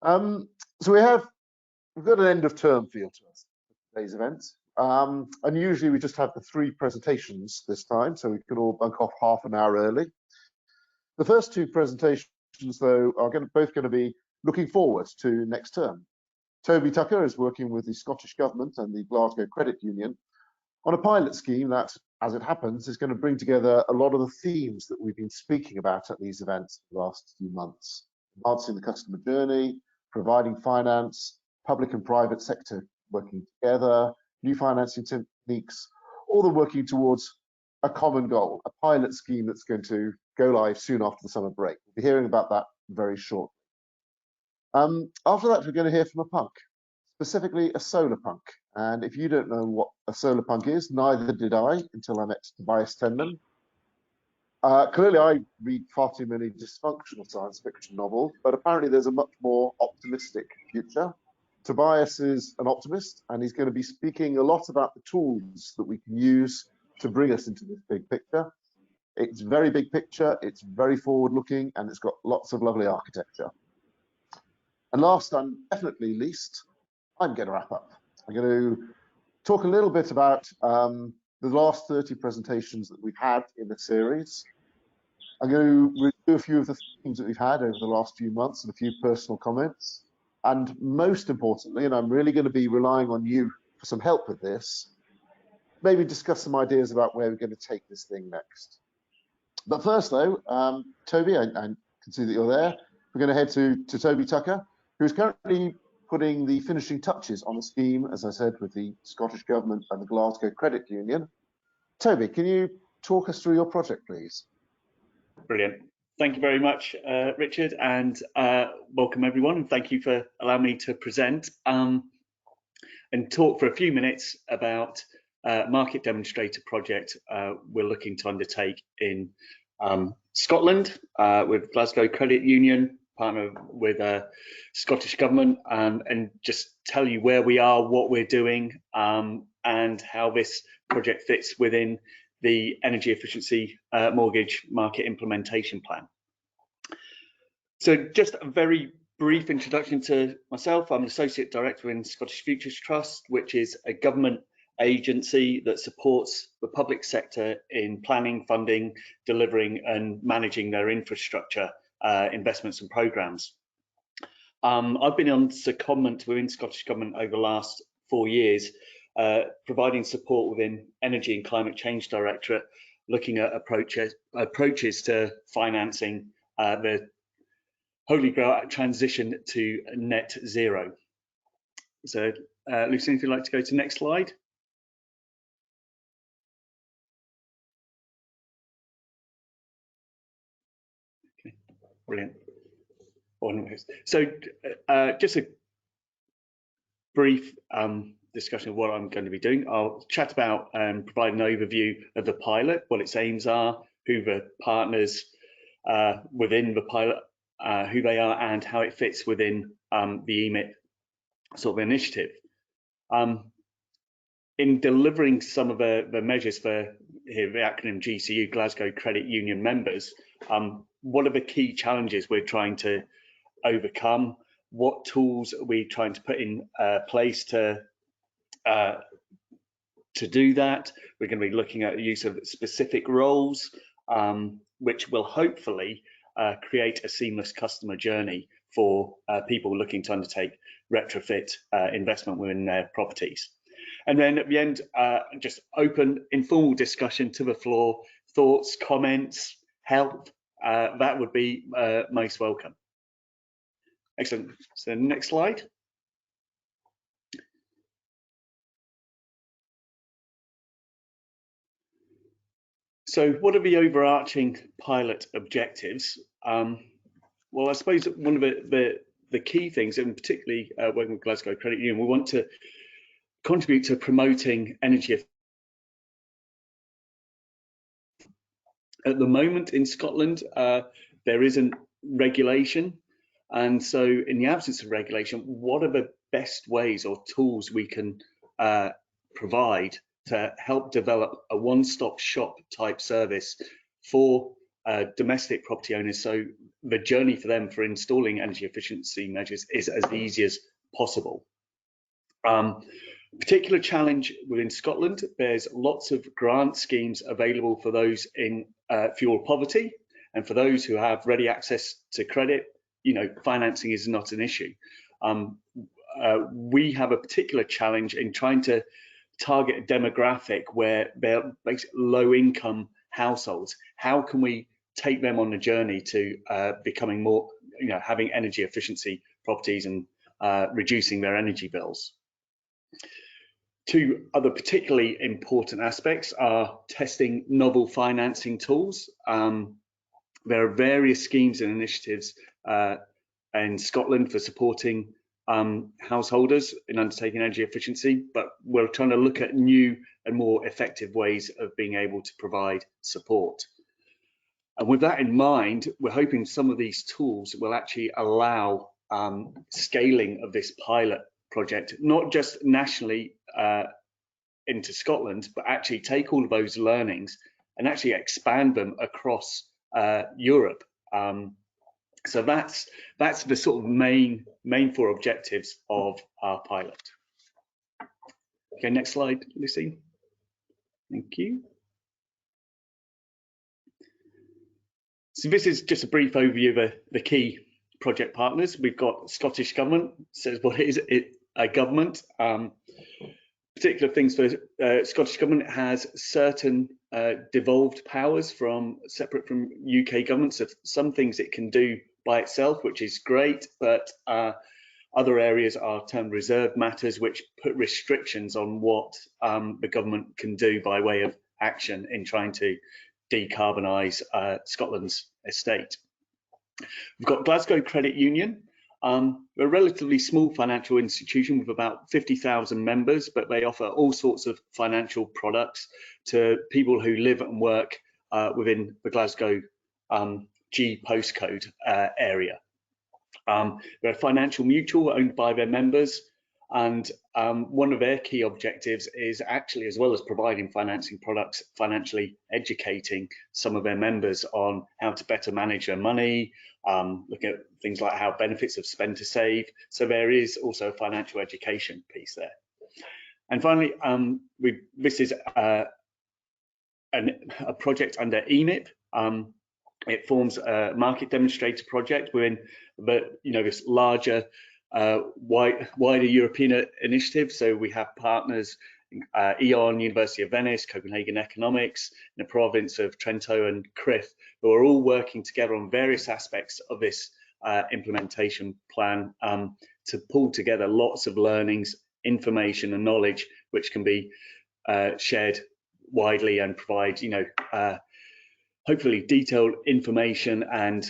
So we've got an end of term feel to us for today's event. And usually we just have the 3 presentations this time, so we can all bunk off half an hour early. The first 2 presentations, though, are both going to be looking forward to next term. Toby Tucker is working with the Scottish Government and the Glasgow Credit Union on a pilot scheme that, as it happens, is going to bring together a lot of the themes that we've been speaking about at these events the last few months. Advancing the customer journey, providing finance, public and private sector working together, new financing techniques, all the working towards a common goal, a pilot scheme that's going to go live soon after the summer break. We'll be hearing about that very shortly. After that, we're going to hear from a punk, specifically a solar punk. And if you don't know what a solar punk is, neither did I until I met Tobias Temmen. Clearly, I read far too many dysfunctional science fiction novels, but apparently there's a much more optimistic future. Tobias is an optimist, and he's going to be speaking a lot about the tools that we can use to bring us into this big picture. It's very big picture, it's very forward-looking, and it's got lots of lovely architecture. And last and definitely least, I'm going to wrap up. I'm going to talk a little bit about the last 30 presentations that we've had in the series. I'm going to review a few of the themes that we've had over the last few months and a few personal comments. And most importantly, and I'm really going to be relying on you for some help with this, maybe discuss some ideas about where we're going to take this thing next. But first, though, Toby, I can see that you're there. We're going to head to Toby Tucker, who's currently putting the finishing touches on the scheme, as I said, with the Scottish Government and the Glasgow Credit Union. Toby, can you talk us through your project, please? Brilliant. Thank you very much, Richard, and welcome everyone. And thank you for allowing me to present and talk for a few minutes about market demonstrator project we're looking to undertake in Scotland with Glasgow Credit Union, partner with Scottish Government, and just tell you where we are, what we're doing, and how this project fits within the energy efficiency mortgage market implementation plan. So just a very brief introduction to myself. I'm an Associate Director in Scottish Futures Trust, which is a government agency that supports the public sector in planning, funding, delivering and managing their infrastructure investments and programmes. I've been on secondment within Scottish Government over the last 4 years, providing support within Energy and Climate Change Directorate, looking at approaches to financing the Holy Grail transition to net zero. So, Lucian, if you'd like to go to the next slide. Okay, brilliant. So, just a brief discussion of what I'm going to be doing. I'll chat about and provide an overview of the pilot, what its aims are, who the partners within the pilot, who they are, and how it fits within the EEMI sort of initiative. In delivering some of the measures for here, the acronym GCU, Glasgow Credit Union members, what are the key challenges we're trying to overcome? What tools are we trying to put in place to do that? We're going to be looking at the use of specific roles, which will hopefully create a seamless customer journey for people looking to undertake retrofit investment within their properties. And then at the end, just open informal discussion to the floor, thoughts, comments, help, that would be most welcome. Excellent. So next slide. So what are the overarching pilot objectives? Well, I suppose one of the key things, and particularly working with Glasgow Credit Union, we want to contribute to promoting energy. At the moment in Scotland, there isn't regulation. And so in the absence of regulation, what are the best ways or tools we can provide to help develop a one-stop shop type service for domestic property owners, so the journey for them for installing energy efficiency measures is as easy as possible. Particular challenge within Scotland, there's lots of grant schemes available for those in fuel poverty, and for those who have ready access to credit, financing is not an issue. We have a particular challenge in trying to target a demographic where they're basically low-income households. How can we take them on the journey to becoming more, having energy efficiency properties and reducing their energy bills? Two other particularly important aspects are testing novel financing tools. There are various schemes and initiatives in Scotland for supporting householders in undertaking energy efficiency, but we're trying to look at new and more effective ways of being able to provide support. And with that in mind, we're hoping some of these tools will actually allow scaling of this pilot project, not just nationally into Scotland, but actually take all of those learnings and actually expand them across Europe. So that's the sort of main four objectives of our pilot. Okay, next slide, Lucy. Thank you. So this is just a brief overview of the key project partners. We've got Scottish Government, says what it is, a government. Particular things for Scottish Government, has certain devolved powers separate from UK government. So some things it can do by itself, which is great, but other areas are termed reserved matters, which put restrictions on what the government can do by way of action in trying to decarbonise Scotland's estate. We've got Glasgow Credit Union. We're a relatively small financial institution with about 50,000 members, but they offer all sorts of financial products to people who live and work within the Glasgow G postcode area. They're a financial mutual owned by their members, and one of their key objectives is actually, as well as providing financing products, financially educating some of their members on how to better manage their money, look at things like how benefits of spend to save. So there is also a financial education piece there. And finally, this is a project under EMIP. It forms a market demonstrator project within this larger, wider European initiative. So we have partners, E.ON, University of Venice, Copenhagen Economics, in the province of Trento and Crith, who are all working together on various aspects of this implementation plan to pull together lots of learnings, information and knowledge, which can be shared widely and provide, hopefully detailed information and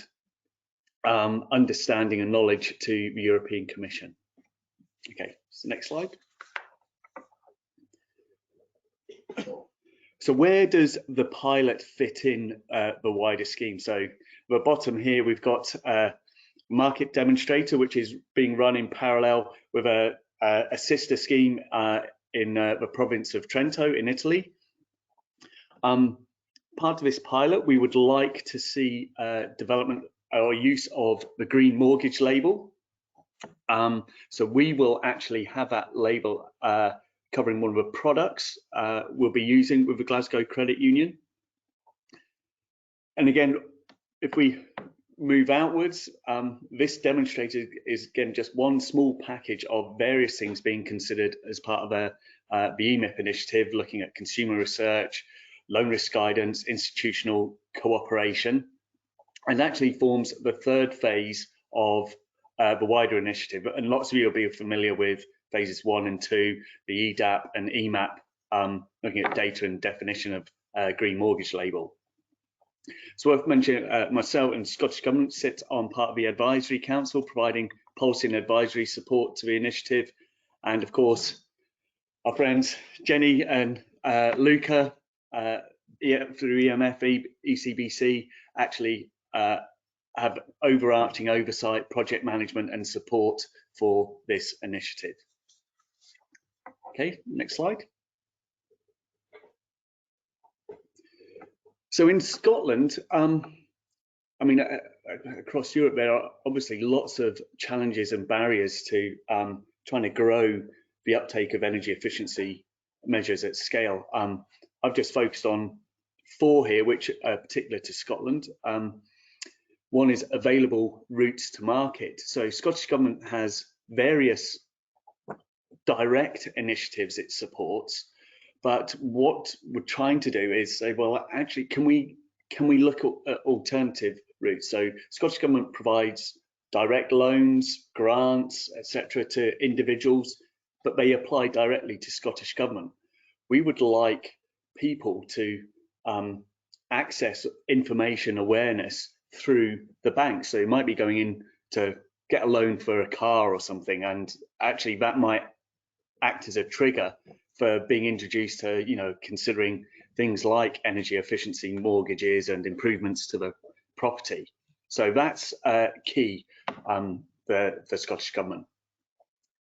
understanding and knowledge to the European Commission. Okay, so next slide. So where does the pilot fit in the wider scheme? So at the bottom here, we've got a market demonstrator, which is being run in parallel with a sister scheme in the province of Trento in Italy. Part of this pilot, we would like to see development or use of the green mortgage label. So we will actually have that label covering one of the products we'll be using with the Glasgow Credit Union. And again, if we move outwards, this demonstrator is again just one small package of various things being considered as part of the EMF initiative, looking at consumer research, loan risk guidance, institutional cooperation, and actually forms the third phase of the wider initiative. And lots of you will be familiar with phases 1 and 2, the EDAP and EMAP, looking at data and definition of green mortgage label. So worth mentioning, myself and Scottish Government sit on part of the Advisory Council, providing policy and advisory support to the initiative. And of course, our friends Jenny and Luca, through EMF-ECBC, actually have overarching oversight, project management and support for this initiative. Okay, next slide. So in Scotland, I mean, across Europe, there are obviously lots of challenges and barriers to trying to grow the uptake of energy efficiency measures at scale. I've just focused on 4 here, which are particular to Scotland. One is available routes to market. So Scottish Government has various direct initiatives it supports, but what we're trying to do is say, well, actually, can we look at alternative routes? So Scottish Government provides direct loans, grants, etc. to individuals, but they apply directly to Scottish Government. We would like people to access information awareness through the bank. So you might be going in to get a loan for a car or something, and actually that might act as a trigger for being introduced to, you know, considering things like energy efficiency mortgages and improvements to the property. So that's key for Scottish Government.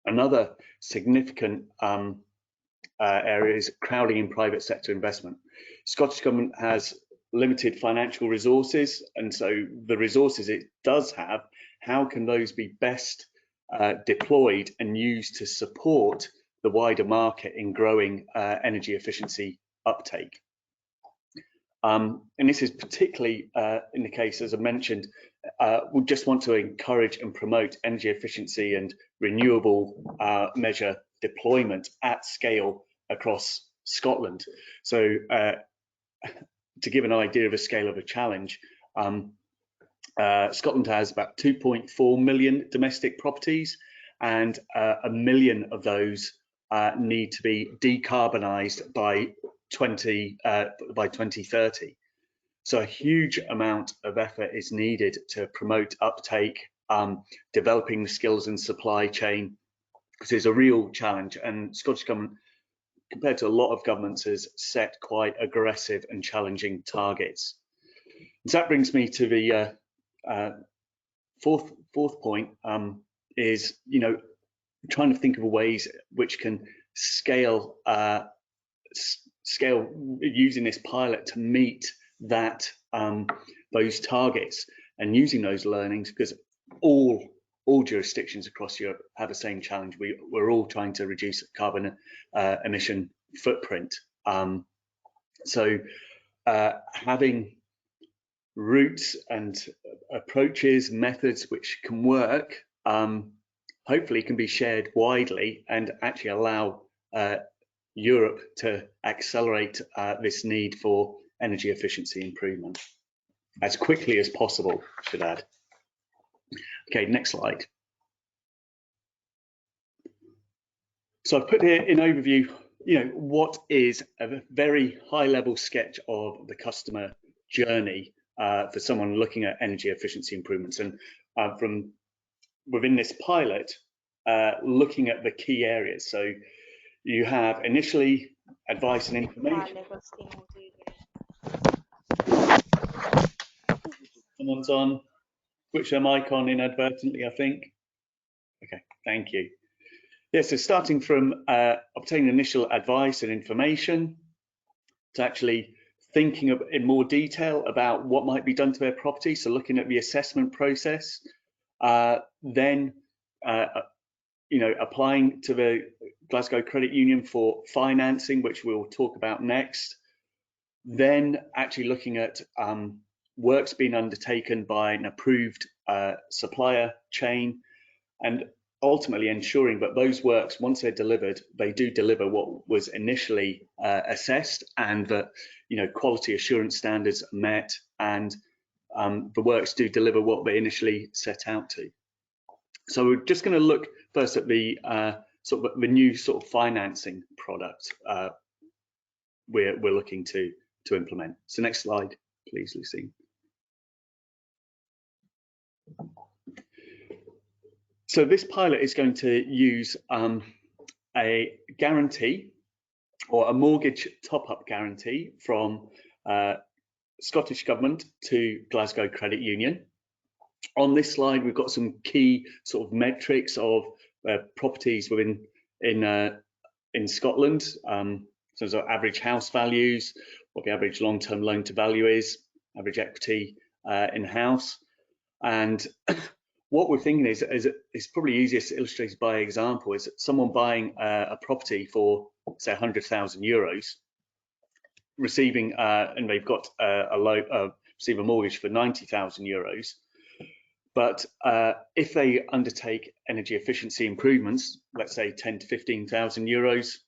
Another significant area is crowding in private sector investment. Scottish Government has limited financial resources, and so the resources it does have, how can those be best deployed and used to support the wider market in growing energy efficiency uptake? And this is particularly in the case, as I mentioned, we just want to encourage and promote energy efficiency and renewable measure deployment at scale across Scotland. So to give an idea of a scale of a challenge, Scotland has about 2.4 million domestic properties, and 1 million of those need to be decarbonised by 2030. So a huge amount of effort is needed to promote uptake, developing the skills and supply chain, because it's a real challenge, and Scottish Government, compared to a lot of governments, has set quite aggressive and challenging targets. And so that brings me to the fourth point, is, you know, trying to think of ways which can scale using this pilot to meet that those targets, and using those learnings, because all jurisdictions across Europe have the same challenge. We're all trying to reduce carbon emission footprint. So having routes and approaches, methods which can work, hopefully can be shared widely and actually allow Europe to accelerate this need for energy efficiency improvement as quickly as possible, I should add. Okay, next slide. So I've put here in overview, you know, what is a very high level sketch of the customer journey for someone looking at energy efficiency improvements, and from within this pilot, looking at the key areas. So you have initially advice and information. Someone's on, switch their mic on inadvertently, I think. Okay, thank you. Yeah, so starting from obtaining initial advice and information to actually thinking of, in more detail about what might be done to their property. So looking at the assessment process, then you know, applying to the Glasgow Credit Union for financing, which we'll talk about next. Then actually looking at works being undertaken by an approved supplier chain, and ultimately ensuring that those works, once they're delivered, they do deliver what was initially assessed, and that, you know, quality assurance standards are met, and the works do deliver what they initially set out to. So we're just going to look first at the sort of the new sort of financing product we're looking to implement. So next slide, please, Lucy. So this pilot is going to use a guarantee, or a mortgage top-up guarantee, from Scottish Government to Glasgow Credit Union. On this slide, we've got some key sort of metrics of properties in Scotland. So average house values, what the average long-term loan to value is, average equity, in-house. And what we're thinking is probably easiest illustrated by example is someone buying a property for, say, €100,000, receiving and they've got receive a mortgage for €90,000. But if they undertake energy efficiency improvements, let's say 10 to 15,000 euros,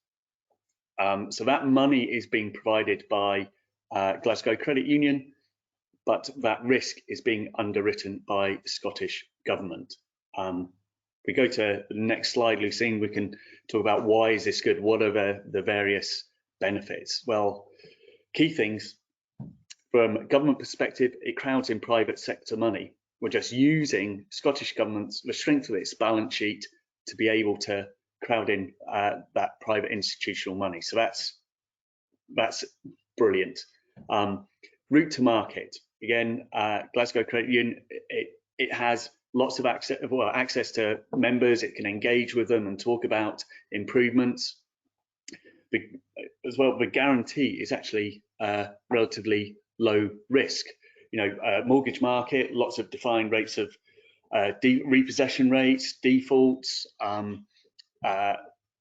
so that money is being provided by Glasgow Credit Union, but that risk is being underwritten by the Scottish Government. If we go to the next slide, Lucine, we can talk about why is this good? What are the various benefits? Well, key things from a government perspective, it crowds in private sector money. We're just using Scottish Government's, the strength of its balance sheet to be able to crowd in that private institutional money. So that's brilliant. Route to market. Again, Glasgow Credit Union, it has lots of access to members. It can engage with them and talk about improvements. As well, the guarantee is actually relatively low risk. Mortgage market, lots of defined rates of repossession rates, defaults,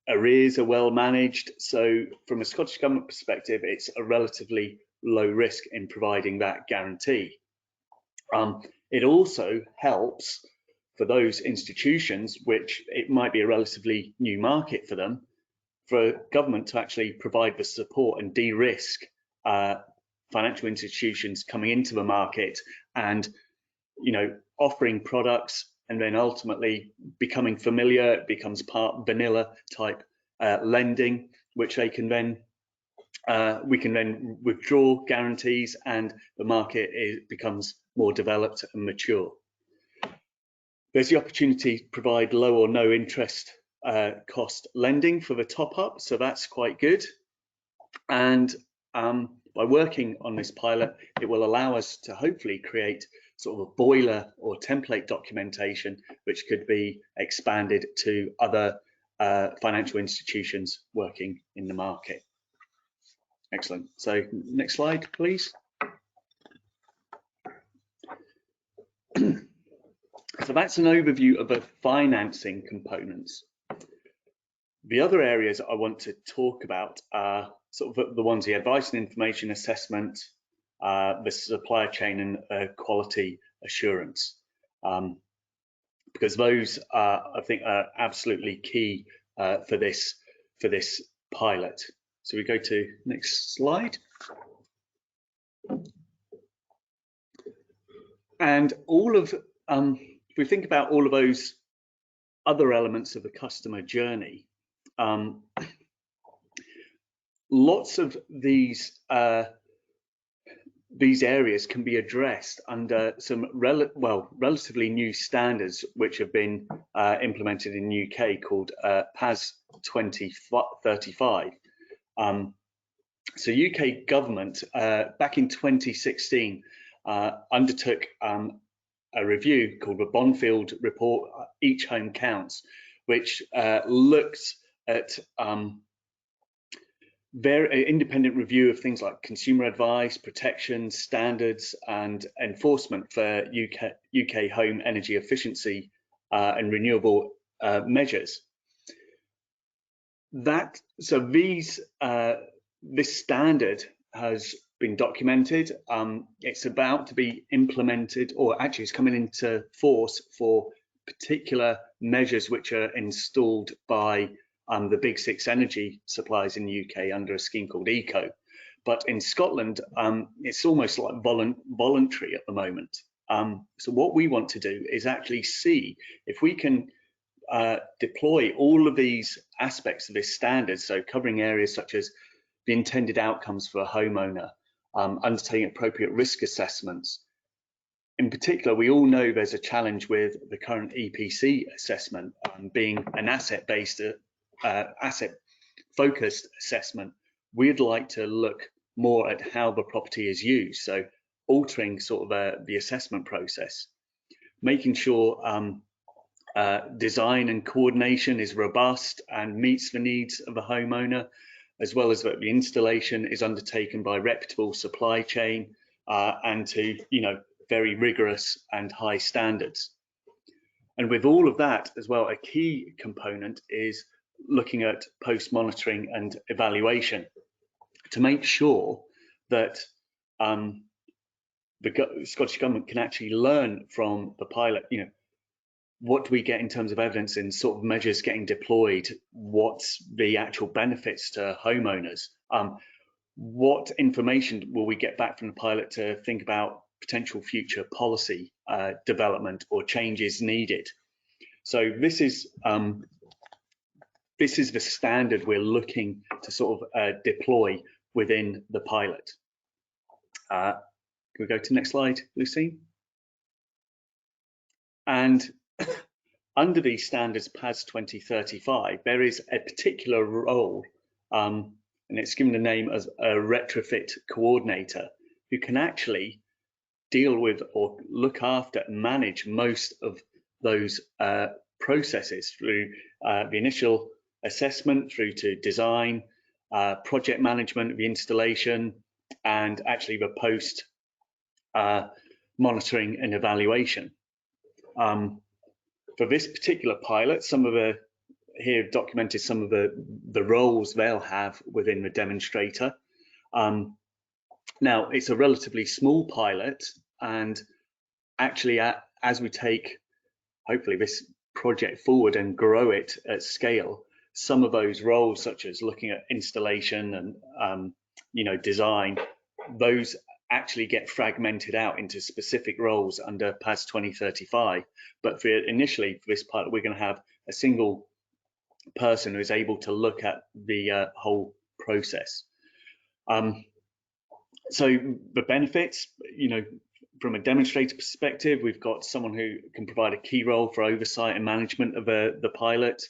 arrears are well managed. So from a Scottish Government perspective, it's a relatively low risk in providing that guarantee. It also helps for those institutions, which it might be a relatively new market for them, for government to actually provide the support and de-risk financial institutions coming into the market and offering products, and then ultimately becoming familiar. It becomes part vanilla type lending, which they can then we can then withdraw guarantees, and the market becomes more developed and mature. There's the opportunity to provide low or no interest cost lending for the top up, so that's quite good. And by working on this pilot, it will allow us to hopefully create sort of a boiler or template documentation which could be expanded to other financial institutions working in the market. Excellent. So next slide, please. So that's an overview of the financing components. The other areas I want to talk about are sort of the ones, the advice and information assessment, the supply chain and quality assurance, because those I think are absolutely key for this pilot. So we go to next slide. And all of if we think about all of those other elements of the customer journey, lots of these areas can be addressed under some relatively new standards which have been implemented in the UK called PAS 2035. So UK government back in 2016 undertook a review called the Bonfield Report, Each Home Counts, which looks at very independent review of things like consumer advice, protection, standards, and enforcement for UK home energy efficiency and renewable measures. This standard has been documented. It's about to be implemented, or actually it's coming into force for particular measures which are installed by the big six energy suppliers in the UK under a scheme called ECO. But in Scotland, it's almost like voluntary at the moment. So what we want to do is actually see if we can deploy all of these aspects of this standard, so covering areas such as the intended outcomes for a homeowner, undertaking appropriate risk assessments. In particular, we all know there's a challenge with the current EPC assessment being an asset-based, asset-focused assessment. We'd like to look more at how the property is used, so altering sort of the assessment process, making sure design and coordination is robust and meets the needs of the homeowner, as well as that the installation is undertaken by a reputable supply chain, and to very rigorous and high standards. And with all of that as well, a key component is looking at post-monitoring and evaluation to make sure that the Scottish Government can actually learn from the pilot. You know, what do we get in terms of evidence and sort of measures getting deployed? What's the actual benefits to homeowners? What information will we get back from the pilot to think about potential future policy development or changes needed? So this is the standard we're looking to sort of deploy within the pilot. Can we go to the next slide, Lucine? And under these standards, PAS 2035, there is a particular role, and it's given the name as a retrofit coordinator, who can actually deal with or look after and manage most of those processes through the initial assessment through to design, project management of the installation, and actually the post monitoring and evaluation. For this particular pilot, here documented some of the roles they'll have within the demonstrator. Now, it's a relatively small pilot, and actually as we take, hopefully, this project forward and grow it at scale, some of those roles, such as looking at installation and design, those actually get fragmented out into specific roles under PAS 2035. But initially for this pilot, we're going to have a single person who is able to look at the whole process. So the benefits, from a demonstrator perspective, we've got someone who can provide a key role for oversight and management of the pilot.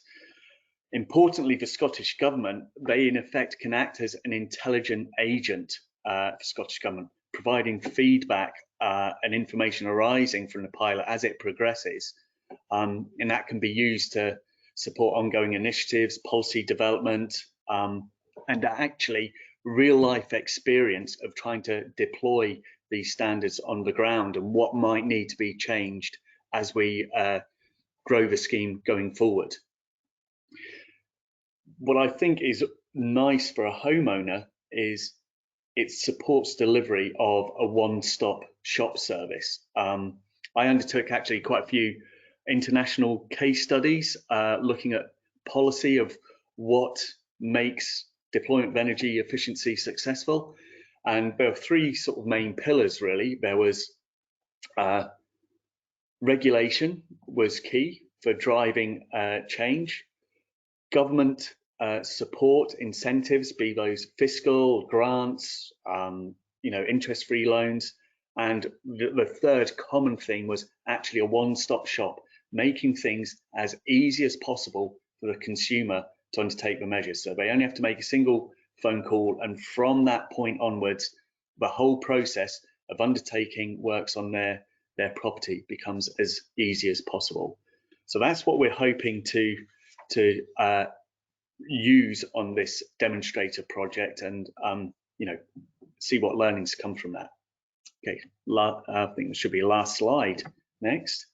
Importantly, the Scottish Government, they in effect can act as an intelligent agent for Scottish Government, providing feedback and information arising from the pilot as it progresses. And that can be used to support ongoing initiatives, policy development, and actually real life experience of trying to deploy these standards on the ground and what might need to be changed as we grow the scheme going forward. What I think is nice for a homeowner is it supports delivery of a one-stop shop service. I undertook actually quite a few international case studies looking at policy of what makes deployment of energy efficiency successful. And there were three sort of main pillars, really. There was regulation was key for driving change. Government support, incentives, be those fiscal, grants, interest-free loans. And the third common thing was actually a one-stop shop, making things as easy as possible for the consumer to undertake the measures. So they only have to make a single phone call, and from that point onwards, the whole process of undertaking works on their property becomes as easy as possible. So that's what we're hoping to use on this demonstrator project, and see what learnings come from that. Okay, I think there should be a last slide next.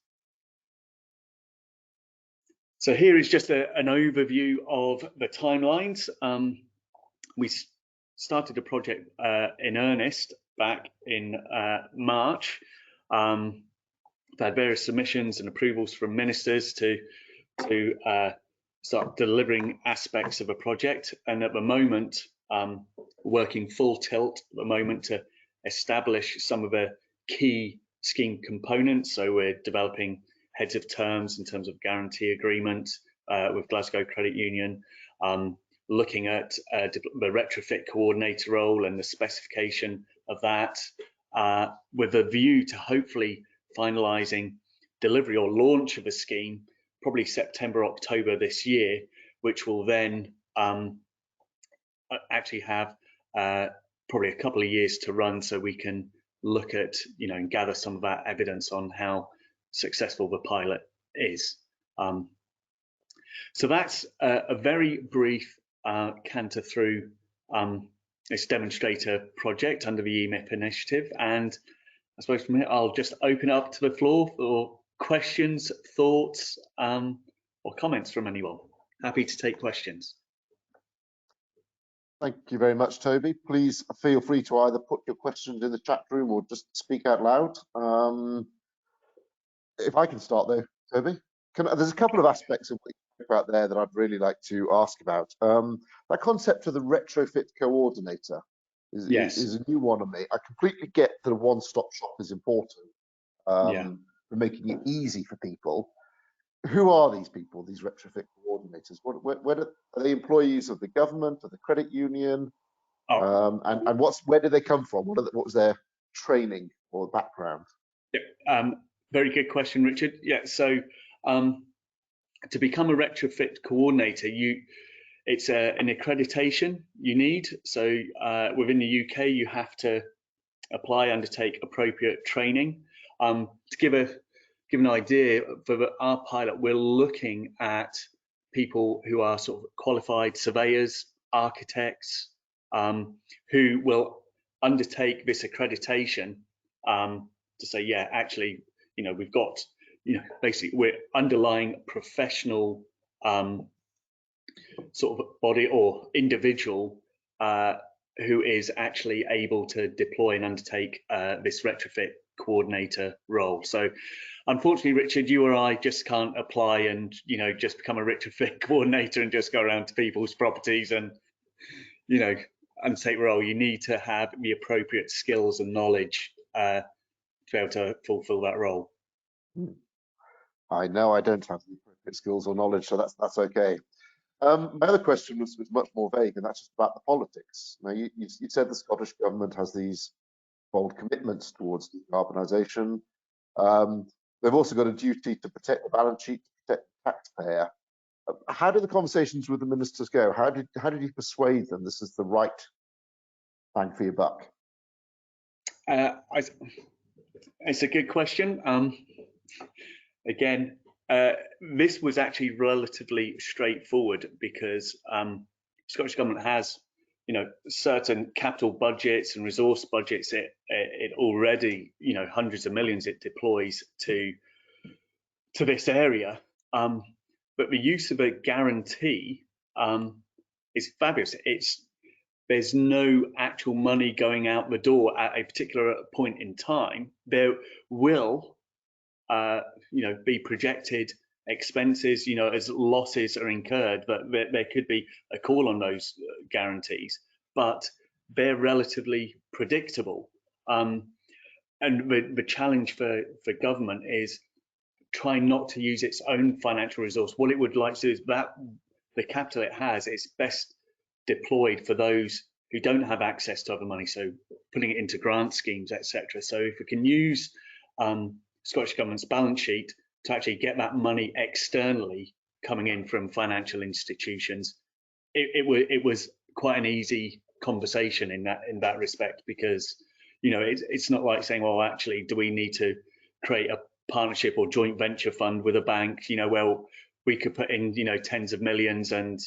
So here is just an overview of the timelines. We started the project in earnest back in March. We've had various submissions and approvals from ministers to start delivering aspects of a project, and at the moment working full tilt at the moment to establish some of the key scheme components. So we're developing heads of terms in terms of guarantee agreement with Glasgow Credit Union, looking at the retrofit coordinator role and the specification of that, with a view to hopefully finalising delivery or launch of a scheme probably September, October this year, which will then actually have probably a couple of years to run, so we can look at, and gather some of that evidence on how successful the pilot is. So that's a very brief canter through this demonstrator project under the EMF initiative, and I suppose from here, I'll just open up to the floor for questions, thoughts, or comments from anyone. Happy to take questions. Thank you very much, Toby. Please feel free to either put your questions in the chat room or just speak out loud. If I can start though, Toby, there's a couple of aspects of what you talk about there that I'd really like to ask about. That concept of the retrofit coordinator is a new one on me. I completely get that a one-stop shop is important for making it easy for people. Who are these people, these retrofit coordinators? Are they employees of the government, of the credit union? And where did they come from? What was their training or background? Very good question, Richard. Yeah, so to become a retrofit coordinator, it's an accreditation you need. So within the UK, you have to apply, undertake appropriate training. To give an idea, for our pilot, we're looking at people who are sort of qualified surveyors, architects, who will undertake this accreditation to say, yeah, actually, we've got, basically we're underlying professional sort of body or individual who is actually able to deploy and undertake this retrofit coordinator role. So unfortunately, Richard, you or I just can't apply and just become a retrofit coordinator and just go around to people's properties and undertake role. You need to have the appropriate skills and knowledge to be able to fulfill that role. I know I don't have the appropriate skills or knowledge, so that's okay. My other question was much more vague, and that's just about the politics. Now, you said the Scottish government has these bold commitments towards decarbonisation. They've also got a duty to protect the balance sheet, to protect the taxpayer. How did the conversations with the ministers go? How did you persuade them this is the right bang for your buck? It's a good question. Again, this was actually relatively straightforward because Scottish Government has, certain capital budgets and resource budgets. It already, hundreds of millions it deploys to this area. But the use of a guarantee is fabulous. There's no actual money going out the door at a particular point in time. There will be projected expenses, as losses are incurred, but there could be a call on those guarantees, but they're relatively predictable. And the challenge for government is trying not to use its own financial resource. What it would like to do is that the capital it has is best deployed for those who don't have access to other money, so putting it into grant schemes, etc. So if we can use Scottish Government's balance sheet to actually get that money externally coming in from financial institutions, it was quite an easy conversation in that respect, because it's not like saying, well, actually, do we need to create a partnership or joint venture fund with a bank, where we could put in tens of millions, and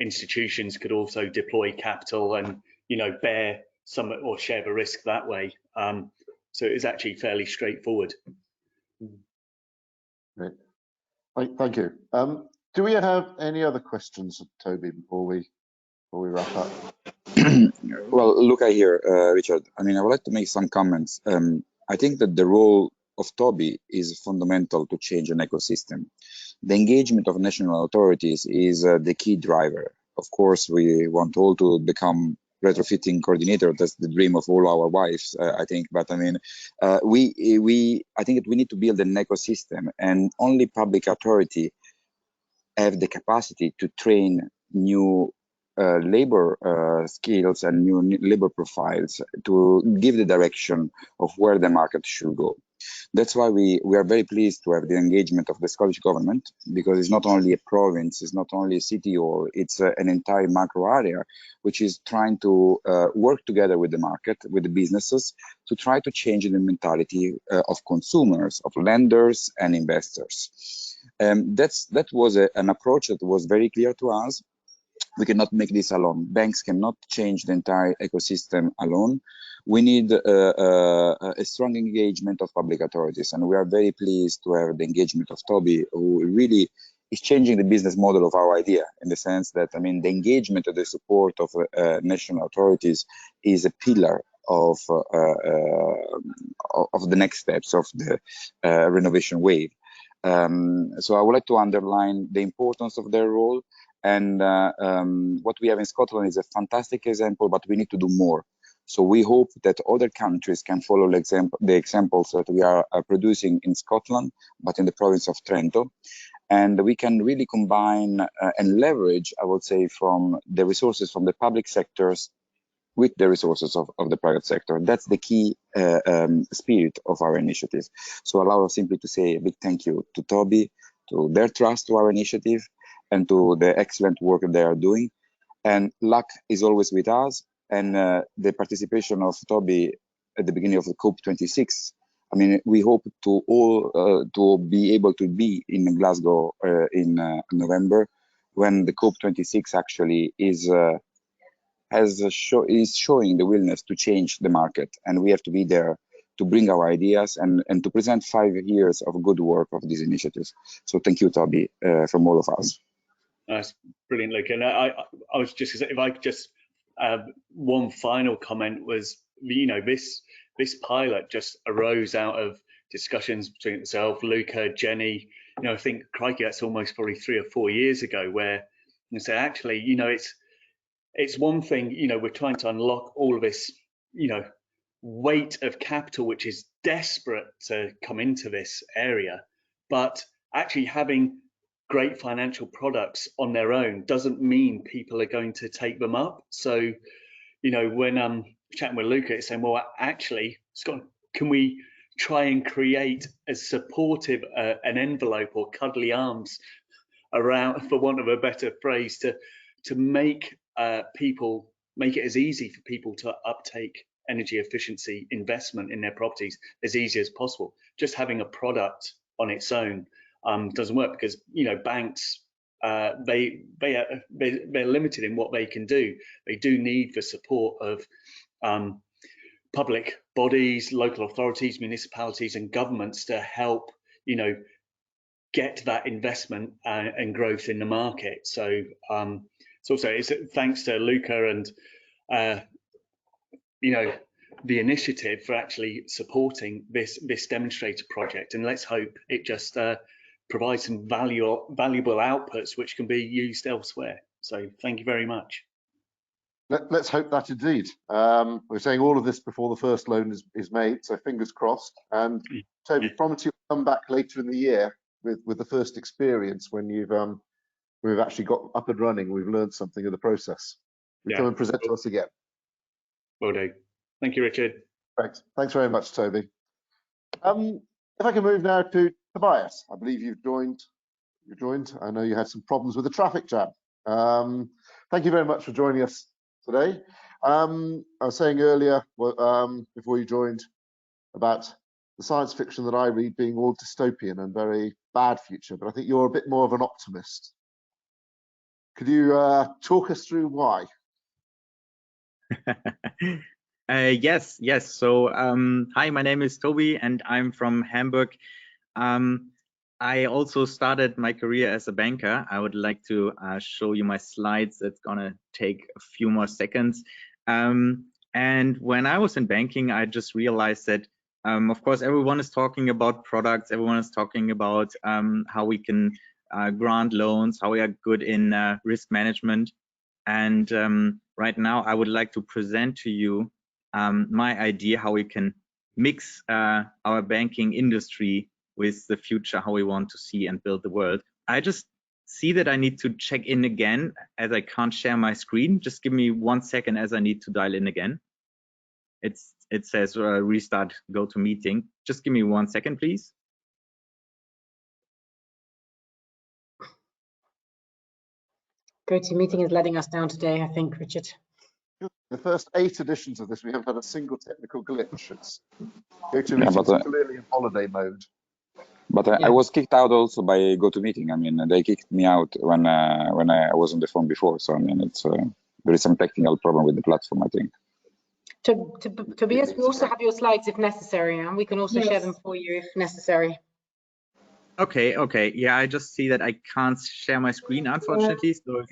institutions could also deploy capital and bear some or share the risk that way. So it's actually fairly straightforward. Great. Thank you. Do we have any other questions, Toby, before we wrap up? Well, look here, Richard. I mean, I would like to make some comments. I think that the role of Toby is fundamental to change an ecosystem. The engagement of national authorities is the key driver. Of course, we want all to become retrofitting coordinator. That's the dream of all our wives, I think. But I mean, I think that we need to build an ecosystem, and only public authority have the capacity to train new labor skills and new labor profiles to give the direction of where the market should go. That's why we are very pleased to have the engagement of the Scottish Government, because it's not only a province, it's not only a city, or it's an entire macro area which is trying to work together with the market, with the businesses, to try to change the mentality of consumers, of lenders and investors. That was an approach that was very clear to us. We cannot make this alone. Banks cannot change the entire ecosystem alone. We need a strong engagement of public authorities, and we are very pleased to have the engagement of Toby, who really is changing the business model of our idea, in the sense that, I mean, the engagement and the support of national authorities is a pillar of the next steps of the renovation wave. So I would like to underline the importance of their role. And what we have in Scotland is a fantastic example, but we need to do more. So we hope that other countries can follow the examples that we are producing in Scotland, but in the province of Trento. And we can really combine and leverage, I would say, from the resources from the public sectors with the resources of the private sector. That's the key spirit of our initiative. So allow us simply to say a big thank you to Toby, to their trust to our initiative, and to the excellent work that they are doing. And luck is always with us. And the participation of Toby at the beginning of the COP26, I mean, we hope to all to be able to be in Glasgow in November, when the COP26 actually is showing the willingness to change the market, and we have to be there to bring our ideas and to present 5 years of good work of these initiatives. So thank you, Toby, from all of us. That's brilliant, Luke. And I was just, if I could just one final comment was, you know, this pilot just arose out of discussions between itself, Luca, Jenny. You know, I think, crikey, that's almost probably 3 or 4 years ago, where you say, actually, you know, it's one thing, you know, we're trying to unlock all of this, you know, weight of capital, which is desperate to come into this area, but actually having great financial products on their own doesn't mean people are going to take them up. So, you know, when I'm chatting with Luca, it's saying, well, actually, Scott, can we try and create as supportive an envelope or cuddly arms around, for want of a better phrase, to make make it as easy for people to uptake energy efficiency investment in their properties as easy as possible. Just having a product on its own doesn't work, because, you know, banks, they're limited in what they can do. They do need the support of public bodies, local authorities, municipalities, and governments to help, you know, get that investment and growth in the market. So it's thanks to Luca and you know, the initiative for actually supporting this demonstrator project, and let's hope it just provides some valuable outputs which can be used elsewhere. So thank you very much. Let's hope that indeed. We're saying all of this before the first loan is made, so fingers crossed. And Toby, promise you'll come back later in the year with the first experience, when we've actually got up and running, we've learned something of the process. You come and present to us again. Will do. Thank you, Richard. Thanks very much, Toby. If I can move now to Tobias, I believe you've joined. I know you had some problems with the traffic jam. Thank you very much for joining us today. I was saying earlier, before you joined, about the science fiction that I read being all dystopian and very bad future, but I think you're a bit more of an optimist. Could you talk us through why? Yes. So, hi, my name is Toby and I'm from Hamburg. I also started my career as a banker. I would like to show you my slides. It's gonna take a few more seconds. And when I was in banking, I just realized that, of course, everyone is talking about products. Everyone is talking about how we can grant loans, how we are good in risk management. And right now, I would like to present to you my idea how we can mix our banking industry with the future, how we want to see and build the world. I just see that I need to check in again, as I can't share my screen. Just give me 1 second as I need to dial in again. It says restart GoToMeeting. Just give me 1 second, please. GoToMeeting is letting us down today, I think, Richard. The first 8 editions of this, we haven't had a single technical glitch. GoToMeeting is clearly in holiday mode. But I was kicked out also by GoToMeeting. I mean, they kicked me out when I was on the phone before. So I mean, it's there is some technical problem with the platform, I think. Tobias, we also have your slides if necessary, and we can also share them for you if necessary. Okay. Yeah, I just see that I can't share my screen, unfortunately. So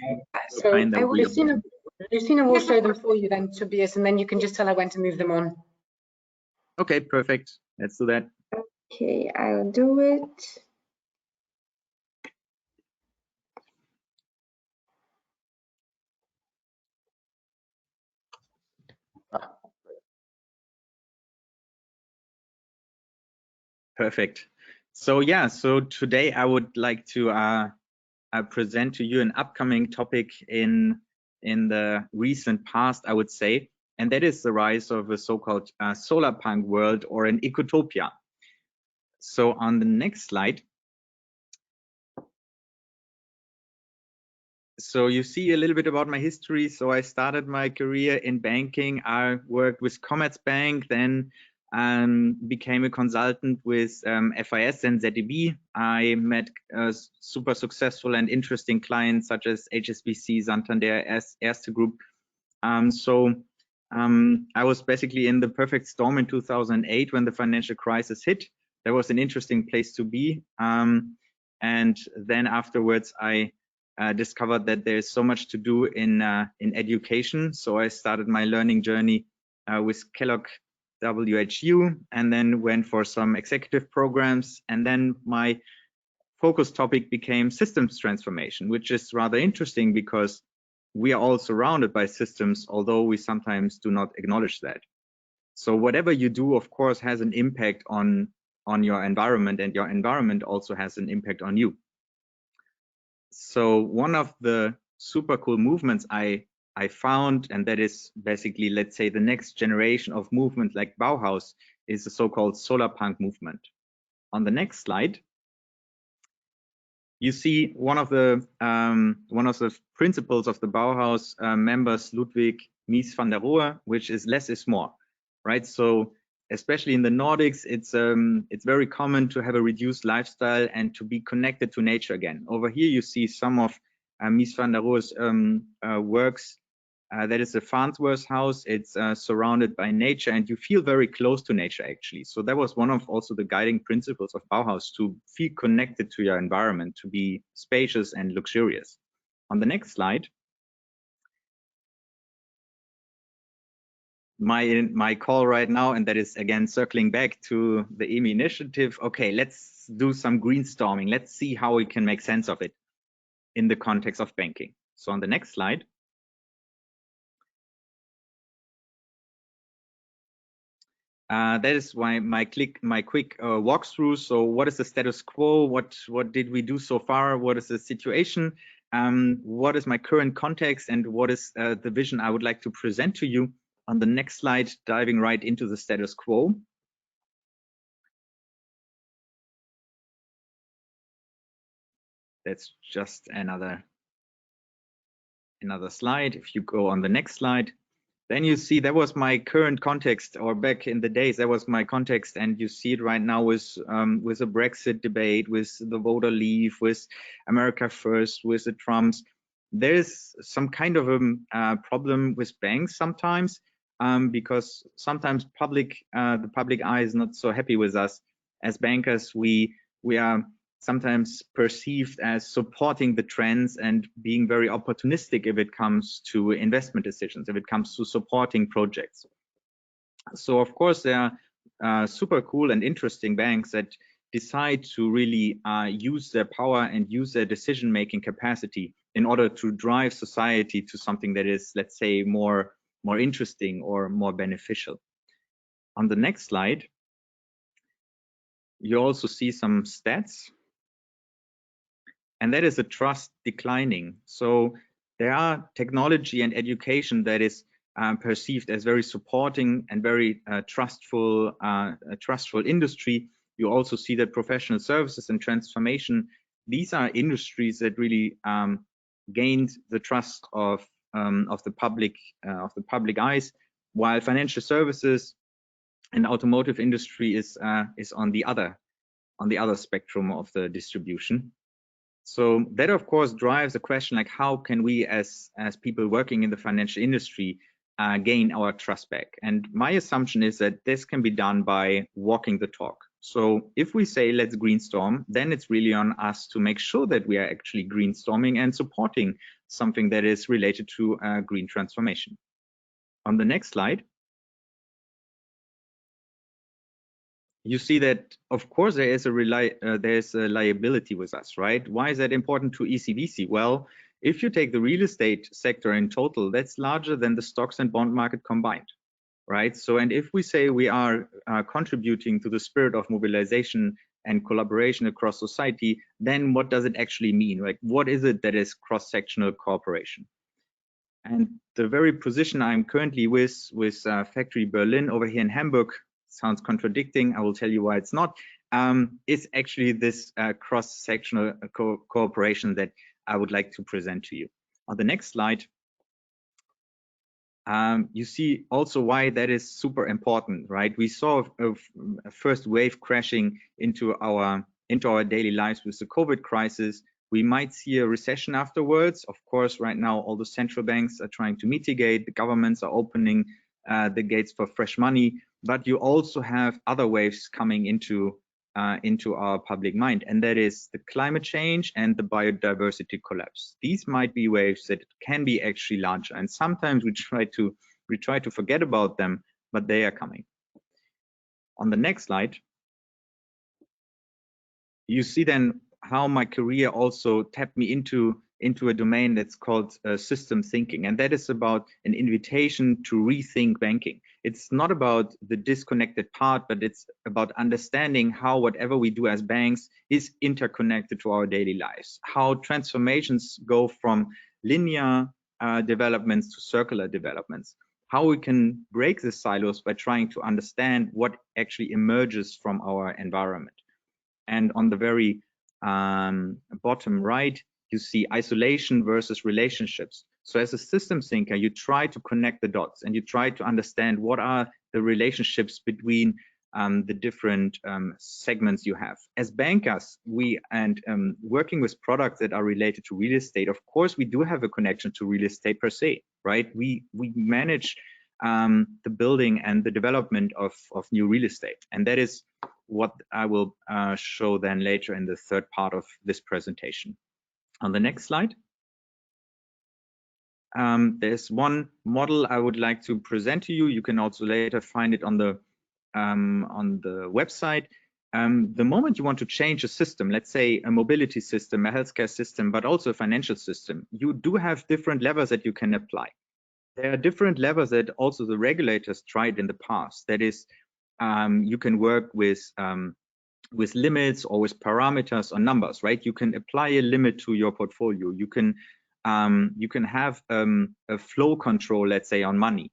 Lucina will show them for you then, Tobias, and then you can just tell her when to move them on. Okay, perfect. Let's do that. Okay, I'll do it. Perfect. So yeah, so today I would like to present to you an upcoming topic in the recent past, I would say, and that is the rise of a so-called solar punk world, or an ecotopia. So on the next slide, so you see a little bit about my history. So I started my career in banking. I worked with Commerzbank, then became a consultant with FIS and ZDB. I met super successful and interesting clients such as HSBC, Santander, Erste Group. I was basically in the perfect storm in 2008 when the financial crisis hit. That was an interesting place to be. And then afterwards, I discovered that there's so much to do in education. So I started my learning journey with Kellogg WHU, and then went for some executive programs. And then my focus topic became systems transformation, which is rather interesting because we are all surrounded by systems, although we sometimes do not acknowledge that. So whatever you do, of course, has an impact on your environment, and your environment also has an impact on you. So one of the super cool movements I found, and that is basically, let's say, the next generation of movement like Bauhaus, is the so-called solar punk movement. On the next slide, you see one of the principles of the Bauhaus members, Ludwig Mies van der Rohe, which is less is more, right? So especially in the Nordics, it's very common to have a reduced lifestyle and to be connected to nature again. Over here, you see some of Mies van der Rohe's works. That is a Farnsworth house. It's surrounded by nature, and you feel very close to nature, actually. So that was one of also the guiding principles of Bauhaus, to feel connected to your environment, to be spacious and luxurious. On the next slide, my call right now, and that is again circling back to the EEMI initiative. Okay, let's do some greenstorming. Let's see how we can make sense of it in the context of banking. So on the next slide, that is why my quick walkthrough. So what is the status quo? What did we do so far? What is the situation? What is my current context, and what is the vision I would like to present to you? On the next slide, diving right into the status quo. That's just another slide. If you go on the next slide, then you see that was my current context, or back in the days, that was my context, and you see it right now with a Brexit debate, with the voter leave, with America First, with the Trumps. There is some kind of a problem with banks sometimes, because sometimes the public eye is not so happy with us as bankers. We are sometimes perceived as supporting the trends and being very opportunistic if it comes to investment decisions, if it comes to supporting projects. So of course there are super cool and interesting banks that decide to really use their power and use their decision-making capacity in order to drive society to something that is, let's say, more interesting or more beneficial. On the next slide, you also see some stats. And that is a trust declining. So there are technology and education that is perceived as very supporting and very trustful industry. You also see that professional services and transformation, these are industries that really gained the trust of the public eyes, while financial services and automotive industry is on the the other spectrum of the distribution. So that of course drives the question, like how can we as people working in the financial industry gain our trust back? And my assumption is that this can be done by walking the talk. So if we say let's greenstorm, then it's really on us to make sure that we are actually greenstorming and supporting something that is related to green transformation. On the next slide, you see that of course there is there's a liability with us, right? Why is that important to ECBC? Well, if you take the real estate sector in total, that's larger than the stocks and bond market combined, right? So, and if we say we are contributing to the spirit of mobilization and collaboration across society, then what does it actually mean? Like, what is it that is cross-sectional cooperation? And the very position I'm currently with Factory Berlin over here in Hamburg, sounds contradicting, I will tell you why it's not, is actually this cross-sectional cooperation that I would like to present to you. On the next slide, you see also why that is super important, right? We saw a first wave crashing into our daily lives with the COVID crisis. We might see a recession afterwards. Of course, right now, all the central banks are trying to mitigate. The governments are opening the gates for fresh money, but you also have other waves coming into our public mind, and that is the climate change and the biodiversity collapse. These might be waves that can be actually larger, and sometimes we try to forget about them, but they are coming. On the next slide, you see then how my career also tapped me into a domain that's called system thinking, and that is about an invitation to rethink banking. It's not about the disconnected part, but it's about understanding how whatever we do as banks is interconnected to our daily lives, how transformations go from linear developments to circular developments, how we can break the silos by trying to understand what actually emerges from our environment. And on the very bottom right, you see isolation versus relationships. So as a systems thinker, you try to connect the dots and you try to understand what are the relationships between the different segments you have. As bankers, working with products that are related to real estate, of course, we do have a connection to real estate per se, right? We manage the building and the development of new real estate. And that is what I will show then later in the third part of this presentation. On the next slide, there's one model I would like to present to you. You can also later find it on the website. The moment you want to change a system, let's say a mobility system, a healthcare system, but also a financial system, you do have different levers that you can apply. There are different levers that also the regulators tried in the past. That is, you can work with limits or with parameters or numbers, right? You can apply a limit to your portfolio. You can have a flow control, let's say, on money.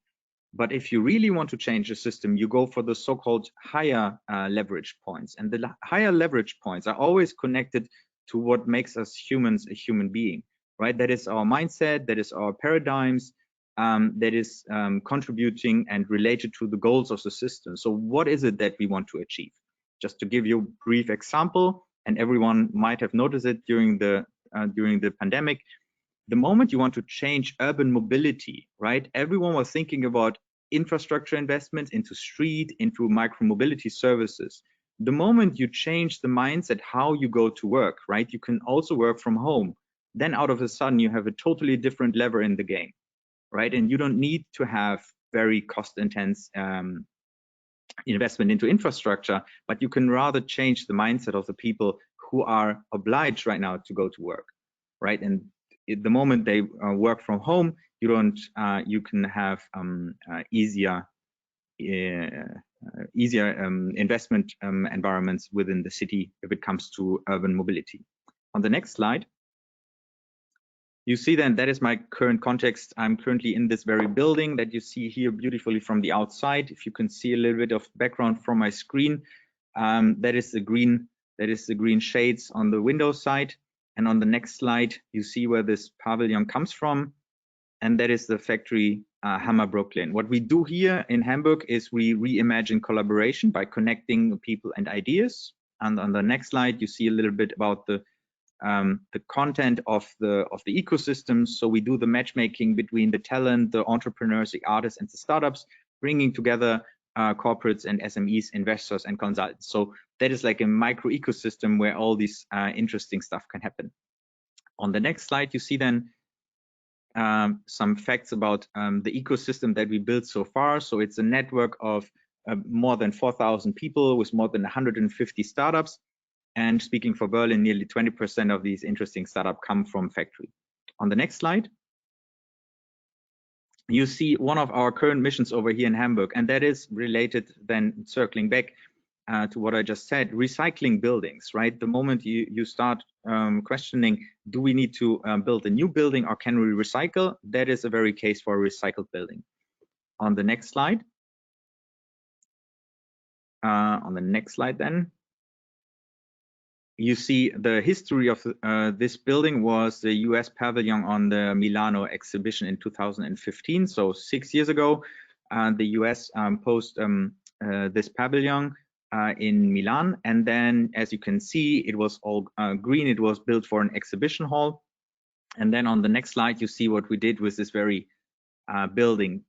But if you really want to change the system, you go for the so-called higher leverage points. And the higher leverage points are always connected to what makes us humans a human being, right? That is our mindset, that is our paradigms, that is contributing and related to the goals of the system. So what is it that we want to achieve? Just to give you a brief example, and everyone might have noticed it during the pandemic, the moment you want to change urban mobility, right? Everyone was thinking about infrastructure investments into street, into micro-mobility services. The moment you change the mindset how you go to work, right? You can also work from home. Then out of a sudden you have a totally different lever in the game, right? And you don't need to have very cost-intense investment into infrastructure, but you can rather change the mindset of the people who are obliged right now to go to work, right? And at the moment they work from home, you can have easier investment environments within the city if it comes to urban mobility. On the next slide, you see then that is my current context. I'm currently in this very building that you see here beautifully from the outside. If you can see a little bit of background from my screen, that is the green shades on the window side. And on the next slide, you see where this pavilion comes from, and that is the factory Hammer Brooklyn. What we do here in Hamburg is we reimagine collaboration by connecting people and ideas. And on the next slide, you see a little bit about the content of the ecosystem. So we do the matchmaking between the talent, the entrepreneurs, the artists, and the startups, bringing together corporates and SMEs, investors, and consultants. So that is like a micro ecosystem where all this interesting stuff can happen. On the next slide, you see then some facts about the ecosystem that we built so far. So it's a network of more than 4,000 people with more than 150 startups. And speaking for Berlin, nearly 20% of these interesting startups come from factory. On the next slide, you see one of our current missions over here in Hamburg, and that is related then circling back to what I just said, recycling buildings, right? The moment you start questioning, do we need to build a new building or can we recycle? That is a very case for a recycled building. On the next slide. Then, you see the history of this building was the US pavilion on the Milano exhibition in 2015. So 6 years ago, the US posted this pavilion in Milan. And then, as you can see, it was all green. It was built for an exhibition hall. And then on the next slide, you see what we did with this very building.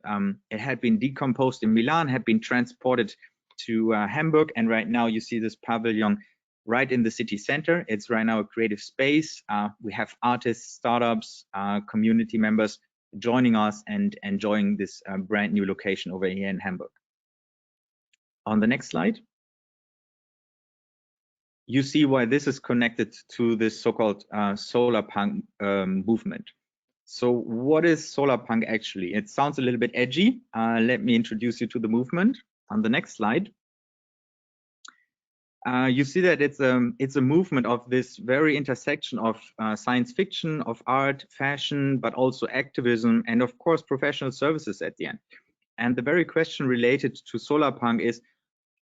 It had been decomposed in Milan, had been transported to Hamburg. And right now you see this pavilion right in the city center. It's right now a creative space. We have artists, startups, community members joining us and enjoying this brand new location over here in Hamburg. On the next slide, you see why this is connected to this so-called solar punk movement. So what is solar punk actually? It sounds a little bit edgy. Let me introduce you to the movement. On the next slide, you see that it's a movement of this very intersection of science fiction, of art, fashion, but also activism, and of course professional services at the end. And the very question related to solar punk is,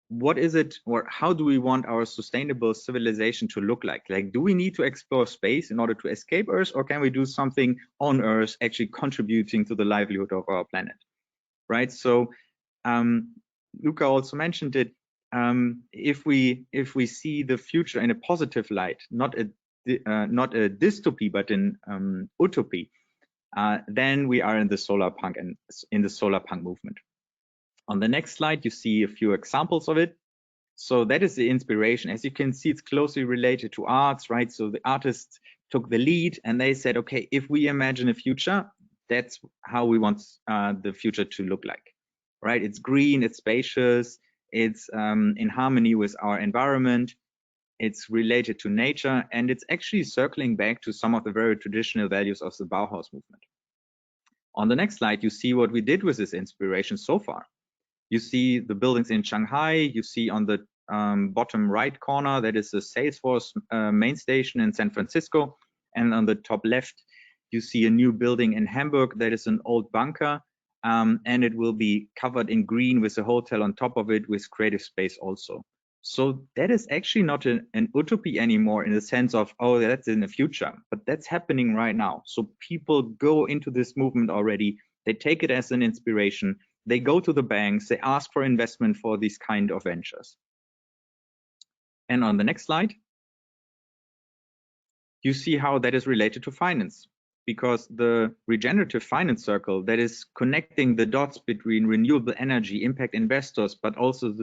what is it, or how do we want our sustainable civilization to look like? Like, do we need to explore space in order to escape Earth, or can we do something on Earth actually contributing to the livelihood of our planet, right? So Luca also mentioned it. If we see the future in a positive light, not a dystopy, but in utopy, then we are in the solar punk and in the solar punk movement. On the next slide, you see a few examples of it. So that is the inspiration. As you can see, it's closely related to arts, right? So the artists took the lead and they said, okay, if we imagine a future, that's how we want the future to look like, right? It's green, it's spacious, it's in harmony with our environment, it's related to nature, and it's actually circling back to some of the very traditional values of the Bauhaus movement. On the next slide, you see what we did with this inspiration so far. You see the buildings in Shanghai. You see on the bottom right corner, that is the Salesforce main station in San Francisco. And on the top left, you see a new building in Hamburg that is an old bunker. And it will be covered in green with a hotel on top of it with creative space also. So that is actually not an utopia anymore in the sense of, oh, that's in the future, but that's happening right now. So people go into this movement already. They take it as an inspiration. They go to the banks, they ask for investment for these kind of ventures. And on the next slide, you see how that is related to finance, because the regenerative finance circle that is connecting the dots between renewable energy, impact investors, but also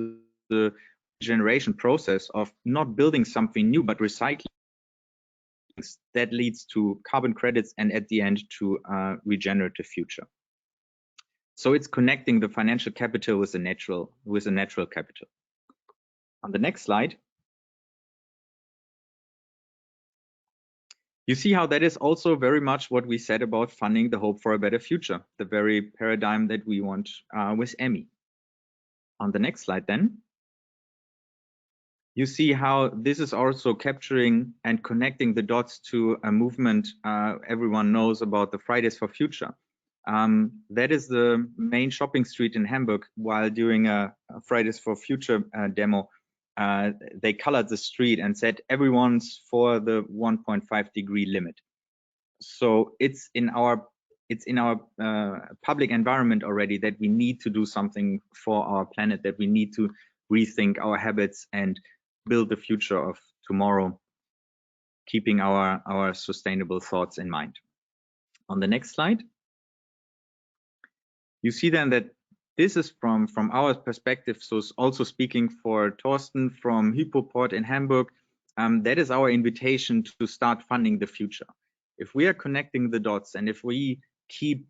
the generation process of not building something new, but recycling, that leads to carbon credits and at the end to a regenerative future. So it's connecting the financial capital with a natural capital. On the next slide, you see how that is also very much what we said about funding the hope for a better future, the very paradigm that we want with EMI. On the next slide then, you see how this is also capturing and connecting the dots to a movement everyone knows about, the Fridays for Future. That is the main shopping street in Hamburg. While during a Fridays for Future demo, they colored the street and said everyone's for the 1.5 degree limit. So it's in our public environment already that we need to do something for our planet, that we need to rethink our habits and build the future of tomorrow, keeping our sustainable thoughts in mind. On the next slide, you see then that this is from our perspective, so also speaking for Thorsten from Hypoport in Hamburg, that is our invitation to start funding the future. If we are connecting the dots and if we keep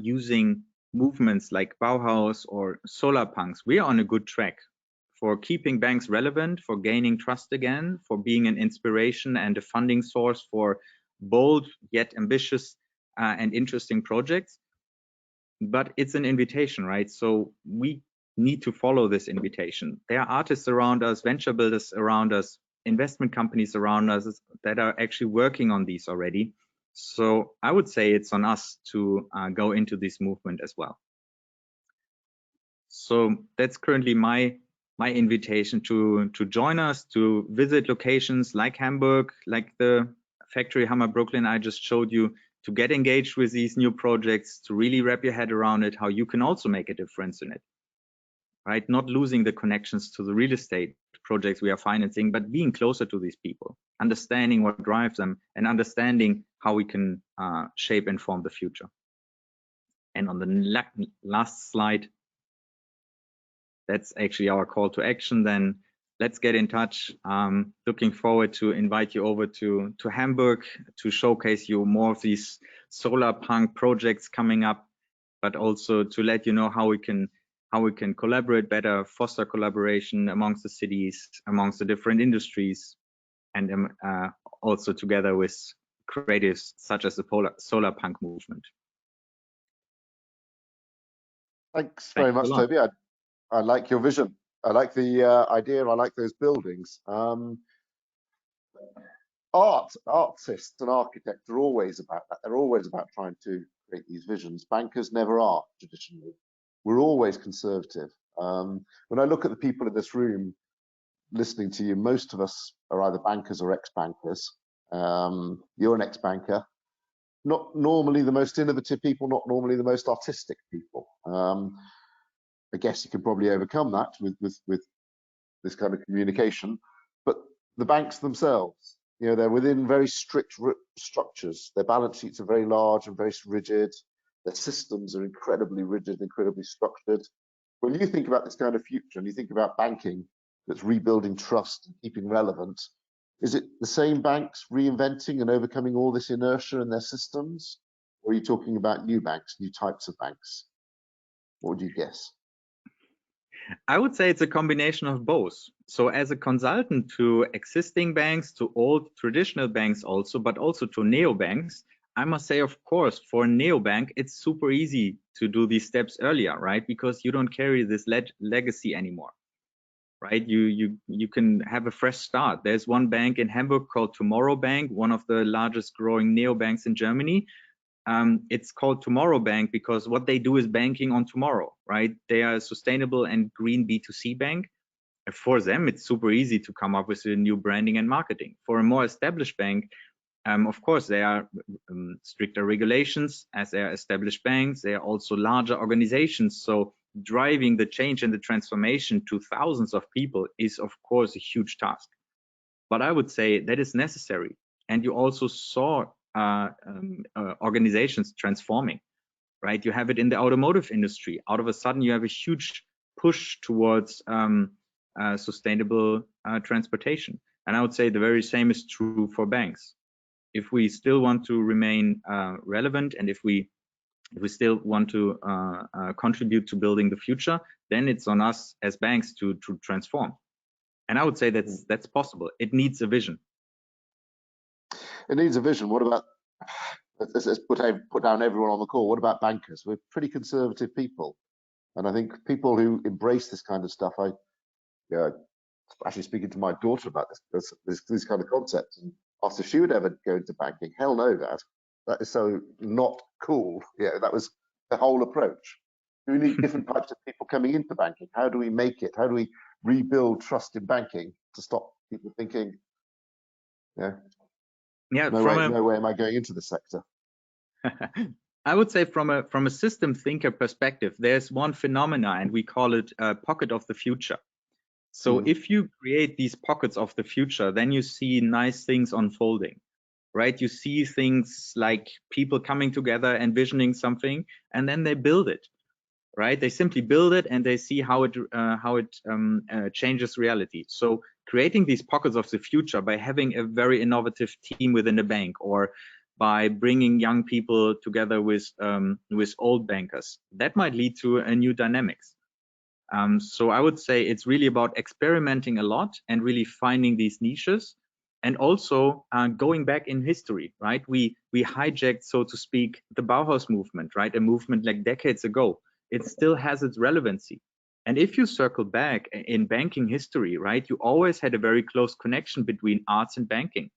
using movements like Bauhaus or solar punks, we are on a good track for keeping banks relevant, for gaining trust again, for being an inspiration and a funding source for bold yet ambitious and interesting projects. But it's an invitation, right? So we need to follow this invitation. There are artists around us, venture builders around us, investment companies around us that are actually working on these already. So I would say it's on us to go into this movement as well. So that's currently my invitation to join us, to visit locations like Hamburg, like the Factory Hammer Brooklyn I just showed you, to get engaged with these new projects, to really wrap your head around it, how you can also make a difference in it, right? Not losing the connections to the real estate projects we are financing, but being closer to these people, understanding what drives them and understanding how we can shape and form the future. And on the last slide, that's actually our call to action. Then let's get in touch. Looking forward to invite you over to Hamburg to showcase you more of these solar punk projects coming up, but also to let you know how we can collaborate better, foster collaboration amongst the cities, amongst the different industries, and also together with creatives such as the solar punk movement. Thanks very much, Toby. I like your vision. I like the idea. I like those buildings. Artists and architects are always about that. They're always about trying to create these visions. Bankers never are traditionally. We're always conservative. When I look at the people in this room listening to you, most of us are either bankers or ex-bankers. You're an ex-banker. Not normally the most innovative people, not normally the most artistic people. I guess you could probably overcome that with this kind of communication. But the banks themselves, you know, they're within very strict structures. Their balance sheets are very large and very rigid. Their systems are incredibly rigid, incredibly structured. When you think about this kind of future and you think about banking that's rebuilding trust and keeping relevant, is it the same banks reinventing and overcoming all this inertia in their systems? Or are you talking about new banks, new types of banks? What would you guess? I would say it's a combination of both. So as a consultant to existing banks, to old traditional banks also, but also to neobanks, I must say, of course, for a neobank, it's super easy to do these steps earlier, right? Because you don't carry this legacy anymore, right? You can have a fresh start. There's one bank in Hamburg called Tomorrow Bank, one of the largest growing neobanks in Germany. It's called Tomorrow Bank because what they do is banking on tomorrow, right? They are a sustainable and green B2C bank. And for them, it's super easy to come up with a new branding and marketing. For a more established bank, of course, there are stricter regulations as they are established banks. They are also larger organizations. So driving the change and the transformation to thousands of people is, of course, a huge task. But I would say that is necessary. And you also saw organizations transforming, right? You have it in the automotive industry. Out of a sudden, you have a huge push towards sustainable transportation. And I would say the very same is true for banks. If we still want to remain relevant, and if we still want to contribute to building the future, then it's on us as banks to transform. And I would say that's possible. It needs a vision. It needs a vision. What about, let's put down everyone on the call. What about bankers? We're pretty conservative people. And I think people who embrace this kind of stuff, actually speaking to my daughter about this kind of concept, and asked if she would ever go into banking. Hell no, Dad. That is so not cool. Yeah, that was the whole approach. We need different types of people coming into banking. How do we make it? How do we rebuild trust in banking to stop people thinking, no way am I going into the sector? I would say from a system thinker perspective, there's one phenomena, and we call it a pocket of the future. So if you create these pockets of the future, then you see nice things unfolding, right? You see things like people coming together, envisioning something, and then they build it, right? They simply build it and they see how it changes reality. So creating these pockets of the future by having a very innovative team within the bank, or by bringing young people together with old bankers, that might lead to a new dynamics. So I would say it's really about experimenting a lot and really finding these niches, and also going back in history, right? We hijacked, so to speak, the Bauhaus movement, right? A movement like decades ago. It still has its relevancy. And if you circle back in banking history, right, you always had a very close connection between arts and banking.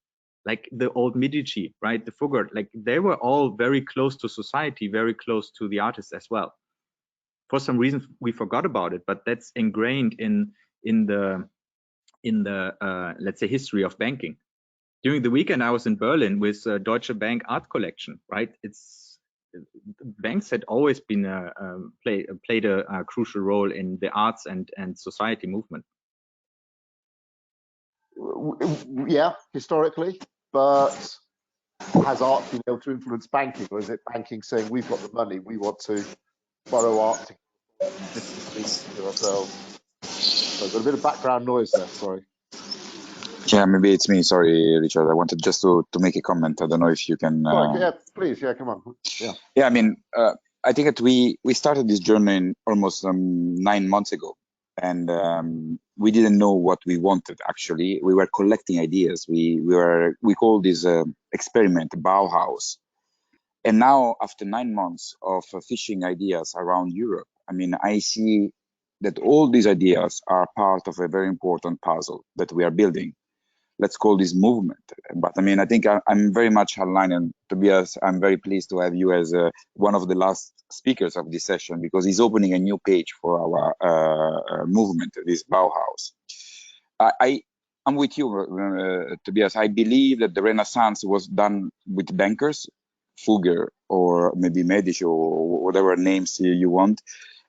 Like the old Medici, right? The Fugger, like they were all very close to society, very close to the artists as well. For some reason we forgot about it, but that's ingrained in the let's say history of banking. During the weekend I was in Berlin with Deutsche Bank art collection, right? Banks had always been played a crucial role in the arts and society movement. Yeah, historically, but has art been able to influence banking, or is it banking saying we've got the money, we want to borrow art to do ourselves? So I've got a bit of background noise there, sorry. Yeah, maybe it's me. Sorry, Richard. I wanted just to make a comment. I don't know if you can. Yeah, please. Yeah, come on. Yeah. Yeah, I mean, I think that we started this journey almost 9 months ago, and we didn't know what we wanted. Actually, we were collecting ideas. We called this experiment Bauhaus, and now after 9 months of fishing ideas around Europe, I mean, I see that all these ideas are part of a very important puzzle that we are building. Let's call this movement. But I mean, I think I'm very much aligned, and Tobias, I'm very pleased to have you as one of the last speakers of this session, because he's opening a new page for our movement, this Bauhaus. I'm with you, Tobias. I believe that the Renaissance was done with bankers, Fugger or maybe Medici or whatever names you want.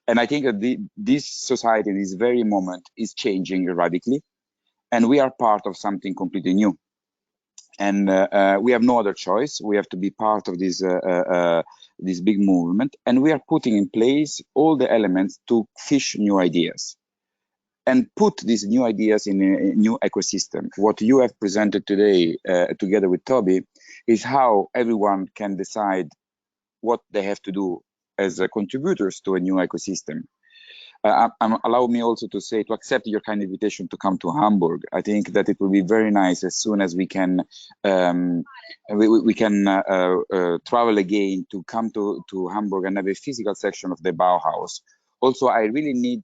And I think that this society, this very moment, is changing radically. And we are part of something completely new, and we have no other choice. We have to be part of this this big movement, and we are putting in place all the elements to fish new ideas and put these new ideas in a new ecosystem. What you have presented today, together with Toby, is how everyone can decide what they have to do as contributors to a new ecosystem. Allow me also to accept your kind invitation to come to Hamburg. I think that it will be very nice as soon as we can travel again to come to Hamburg and have a physical section of the Bauhaus. Also, I really need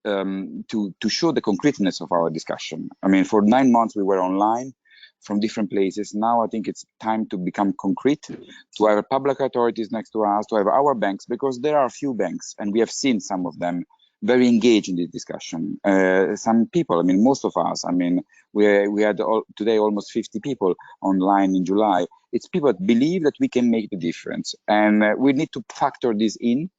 to show the concreteness of our discussion. I mean, for 9 months we were online from different places. Now I think it's time to become concrete, to have public authorities next to us, to have our banks, because there are a few banks, and we have seen some of them very engaged in this discussion. Some people, I mean, most of us, I mean, we had today almost 50 people online in July. It's people that believe that we can make the difference, and we need to factor this in.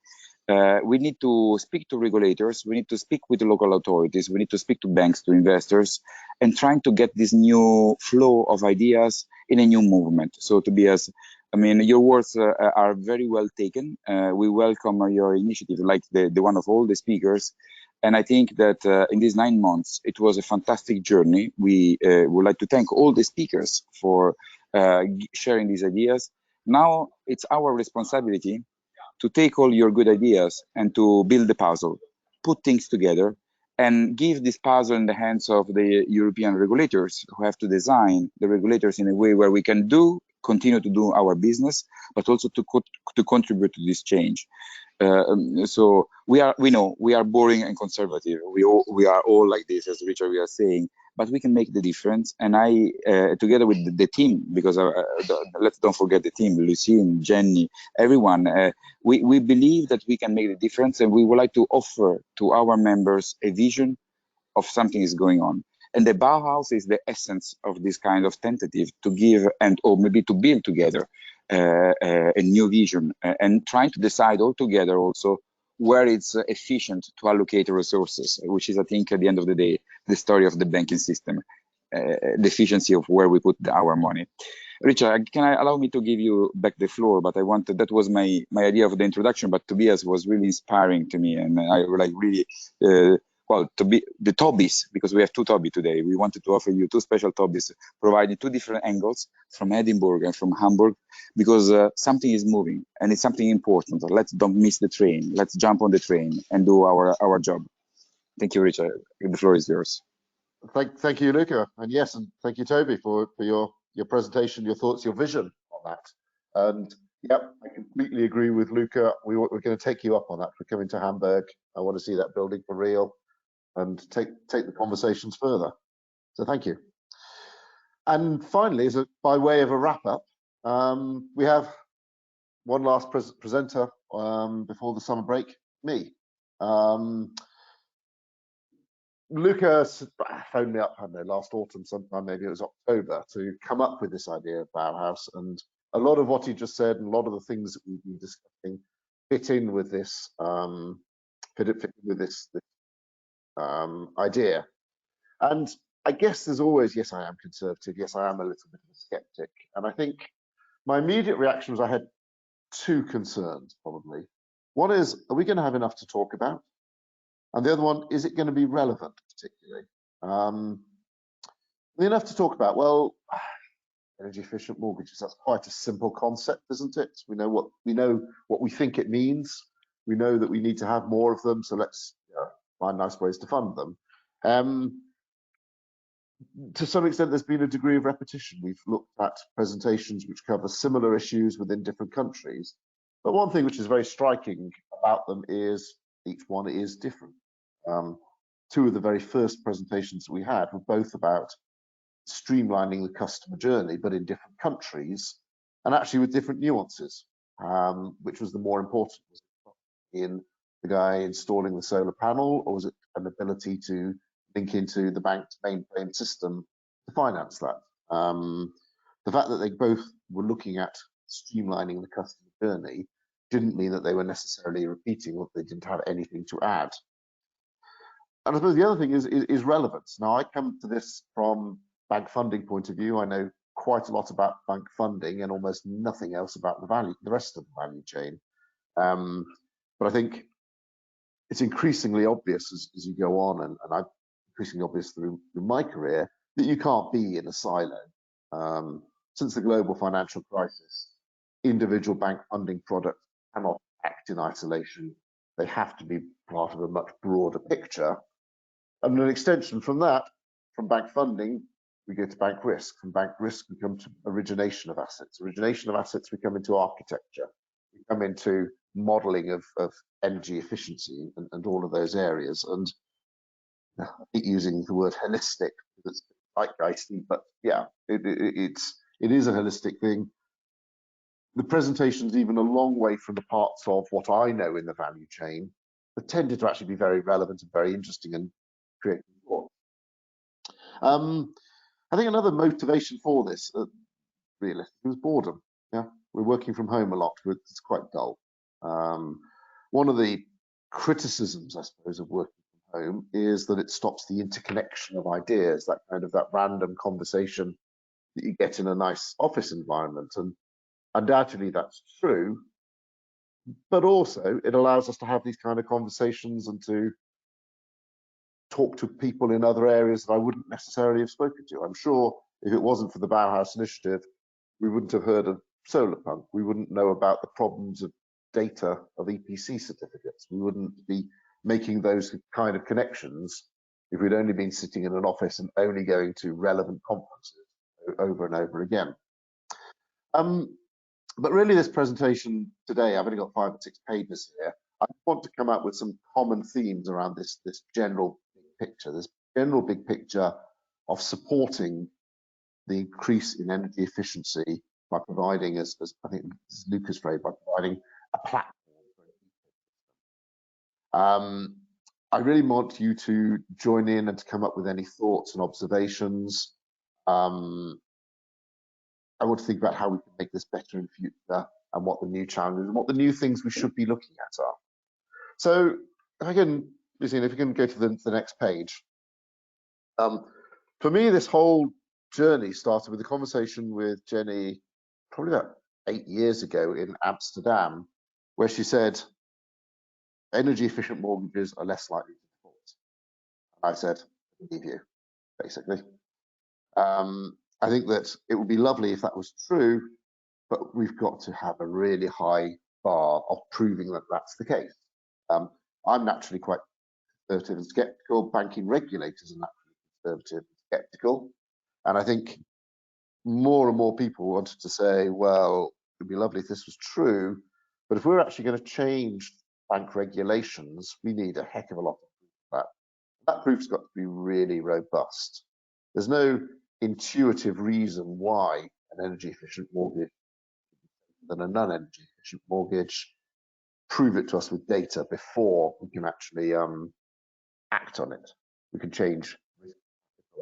We need to speak to regulators, we need to speak with the local authorities, we need to speak to banks, to investors, and trying to get this new flow of ideas in a new movement. So Tobias, I mean, your words are very well taken. We welcome your initiative, like the one of all the speakers. And I think that in these 9 months, it was a fantastic journey. We would like to thank all the speakers for sharing these ideas. Now it's our responsibility to take all your good ideas and to build the puzzle, put things together, and give this puzzle in the hands of the European regulators, who have to design the regulators in a way where we can continue to do our business, but also to contribute to this change. So we know we are boring and conservative. We are all like this, as Richard was saying, but we can make the difference. And I, together with the team, because let's don't forget the team, Lucine, Jenny, everyone, we believe that we can make the difference, and we would like to offer to our members a vision of something is going on. And the Bauhaus is the essence of this kind of tentative to give or maybe to build together a new vision, and trying to decide all together also where it's efficient to allocate resources, which is, I think, at the end of the day, the story of the banking system, the efficiency of where we put our money. Richard, can I allow me to give you back the floor? But I wanted, that was my idea of the introduction, but Tobias was really inspiring to me, and I like really, well, to be the Tobies, because we have two Toby today. We wanted to offer you two special Tobies, providing two different angles from Edinburgh and from Hamburg, because something is moving and it's something important. Let's don't miss the train. Let's jump on the train and do our job. Thank you, Richard. The floor is yours. Thank you, Luca, and yes, and thank you, Toby, for your presentation, your thoughts, your vision on that. And yep, I completely agree with Luca. We're going to take you up on that. We're coming to Hamburg. I want to see that building for real and take the conversations further. So thank you. And finally, by way of a wrap up, we have one last presenter before the summer break, me. Luca phoned me up, I don't know, last autumn sometime, maybe it was October, to come up with this idea of Bauhaus, and a lot of what he just said and a lot of the things that we've been discussing fit in with this idea. And I guess there's always, yes, I am conservative, yes, I am a little bit of a skeptic, and I think my immediate reaction was I had two concerns probably. One is, are we going to have enough to talk about? And the other one, is it going to be relevant, particularly? Enough to talk about. Well, energy efficient mortgages, that's quite a simple concept, isn't it? We know what we think it means. We know that we need to have more of them, so let's find nice ways to fund them. To some extent, there's been a degree of repetition. We've looked at presentations which cover similar issues within different countries. But one thing which is very striking about them is each one is different. Two of the very first presentations that we had were both about streamlining the customer journey, but in different countries and actually with different nuances, which was the more important. Was it in the guy installing the solar panel, or was it an ability to link into the bank's mainframe system to finance that? The fact that they both were looking at streamlining the customer journey didn't mean that they were necessarily repeating what they didn't have anything to add. And I suppose the other thing is relevance. Now, I come to this from bank funding point of view. I know quite a lot about bank funding and almost nothing else about the rest of the value chain. But I think it's increasingly obvious as you go on, and I'm increasingly obvious through my career, that you can't be in a silo. Since the global financial crisis, individual bank funding products cannot act in isolation. They have to be part of a much broader picture. And an extension from that, from bank funding, we go to bank risk. From bank risk, we come to origination of assets. Origination of assets, we come into architecture. We come into modeling of energy efficiency and all of those areas. And I hate using the word holistic, because it's zeitgeisty, but yeah, it is a holistic thing. The presentation's even a long way from the parts of what I know in the value chain that tended to actually be very relevant and very interesting and creative thought. I think another motivation for this, realistically, was boredom. Yeah, we're working from home a lot. It's quite dull. One of the criticisms, I suppose, of working from home is that it stops the interconnection of ideas, that random conversation that you get in a nice office environment. And undoubtedly that's true, but also it allows us to have these kind of conversations and to talk to people in other areas that I wouldn't necessarily have spoken to. I'm sure if it wasn't for the Bauhaus initiative, we wouldn't have heard of solar pump. We wouldn't know about the problems of data of EPC certificates. We wouldn't be making those kind of connections if we'd only been sitting in an office and only going to relevant conferences over and over again. But really, this presentation today, I've only got 5 or 6 pages here. I want to come up with some common themes around this general big picture, this general big picture of supporting the increase in energy efficiency by providing, as I think this is Luca's phrase, by providing a platform. I really want you to join in and to come up with any thoughts and observations. I want to think about how we can make this better in future and what the new challenges and what the new things we should be looking at are. So again, Lucien, if you can go to the next page. For me, this whole journey started with a conversation with Jenny probably about 8 years ago in Amsterdam, where she said, energy efficient mortgages are less likely to default. I said, I believe you, basically. I think that it would be lovely if that was true, but we've got to have a really high bar of proving that that's the case. I'm naturally quite conservative and skeptical. Banking regulators are naturally conservative and skeptical. And I think more and more people wanted to say, well, it'd be lovely if this was true, but if we're actually going to change bank regulations, we need a heck of a lot of proof of that. That proof's got to be really robust. There's no intuitive reason why an energy efficient mortgage than a non-energy efficient mortgage. Prove it to us with data before we can actually act on it. We can change risk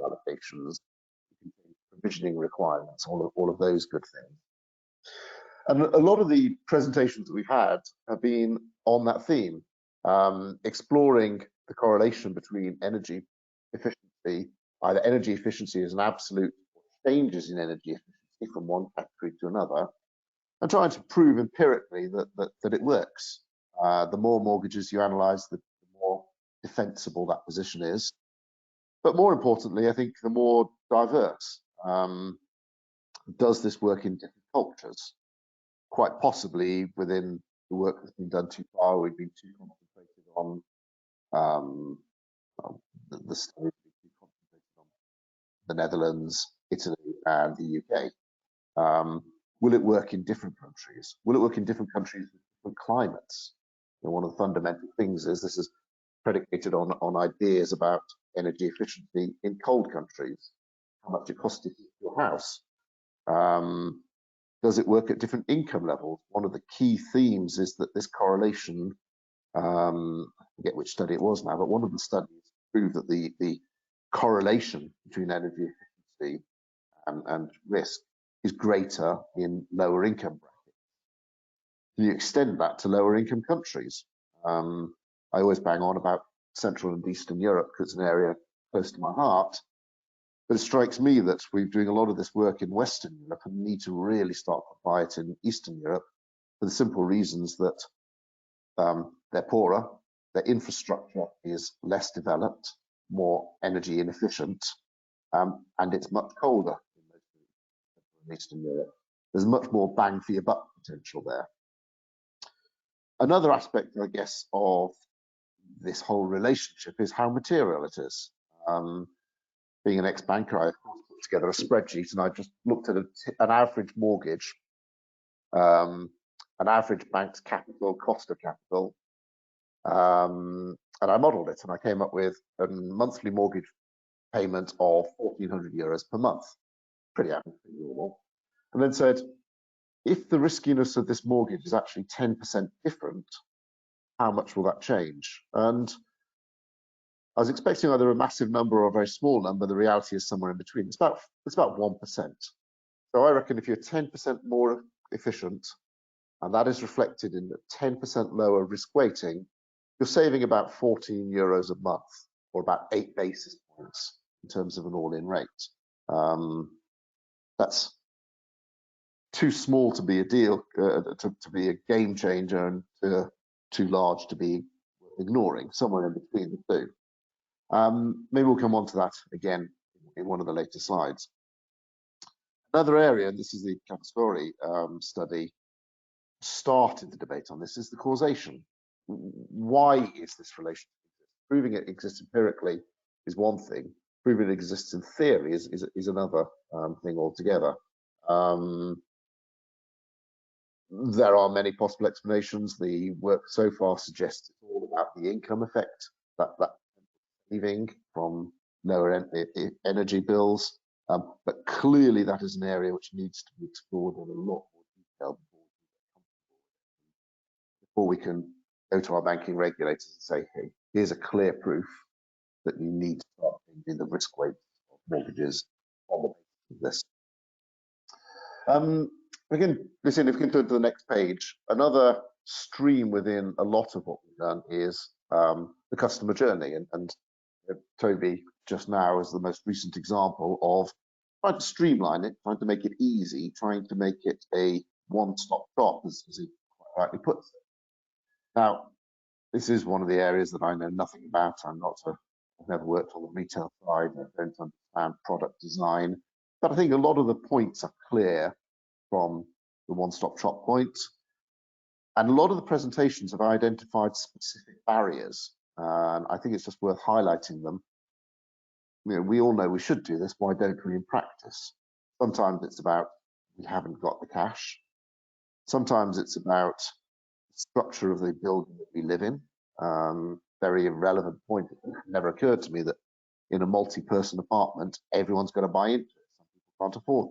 allocations, we can change provisioning requirements, all of those good things. And a lot of the presentations that we've had have been on that theme, exploring the correlation between energy efficiency, either energy efficiency as an absolute, changes in energy efficiency from one category to another, and trying to prove empirically that it works. The more mortgages you analyse, the more defensible that position is. But more importantly, I think the more diverse. Does this work in different cultures? Quite possibly within the work that's been done too far, we've been too concentrated on the study, too concentrated on the Netherlands, Italy, and the UK. Will it work in different countries? Will it work in different countries with different climates? And one of the fundamental things is this is predicated on ideas about energy efficiency in cold countries. How much it costs to heat your house? Does it work at different income levels? One of the key themes is that this correlation, I forget which study it was now, but one of the studies proved that the correlation between energy efficiency and risk is greater in lower income brackets. Can you extend that to lower income countries? I always bang on about Central and Eastern Europe because it's an area close to my heart. But it strikes me that we're doing a lot of this work in Western Europe and need to really start to apply it in Eastern Europe for the simple reasons that they're poorer, their infrastructure is less developed, more energy inefficient, and it's much colder in Eastern Europe. There's much more bang for your buck potential there. Another aspect, I guess, of this whole relationship is how material it is. Being an ex-banker, I of course put together a spreadsheet and I just looked at an average mortgage, an average bank's capital, cost of capital, and I modelled it and I came up with a monthly mortgage payment of €1,400 per month. Pretty average, pretty normal. And then said, if the riskiness of this mortgage is actually 10% different, how much will that change? And I was expecting either a massive number or a very small number. The reality is somewhere in between. It's about 1%. So I reckon if you're 10% more efficient, and that is reflected in a 10% lower risk weighting, you're saving about €14 a month, or about 8 basis points in terms of an all-in rate. That's too small to be a deal, to be a game changer, and too large to be ignoring. Somewhere in between the two. Maybe we'll come on to that again in one of the later slides. Another area, and this is the Kemmish study, started the debate on this, is the causation. Why is this relationship? Proving it exists empirically is one thing. Proving it exists in theory is another thing altogether. There are many possible explanations. The work so far suggests it's all about the income effect, that saving from lower energy bills, but clearly that is an area which needs to be explored in a lot more detail before we can go to our banking regulators and say, hey, here's a clear proof that you need to start changing the risk weight of mortgages on the basis of this. Again, listen, if we can turn to the next page, another stream within a lot of what we've done is the customer journey, and Toby just now is the most recent example of trying to streamline it, trying to make it easy, trying to make it a one-stop shop, as he quite rightly puts it. Now, this is one of the areas that I know nothing about. I've never worked on the retail side. I don't understand product design, but I think a lot of the points are clear from the one-stop shop points. And a lot of the presentations have identified specific barriers, and I think it's just worth highlighting them. You know, we all know we should do this. Why don't we in practice? Sometimes it's about we haven't got the cash. Sometimes it's about the structure of the building that we live in. Very irrelevant point. It never occurred to me that in a multi-person apartment, everyone's going to buy into it. Some people can't afford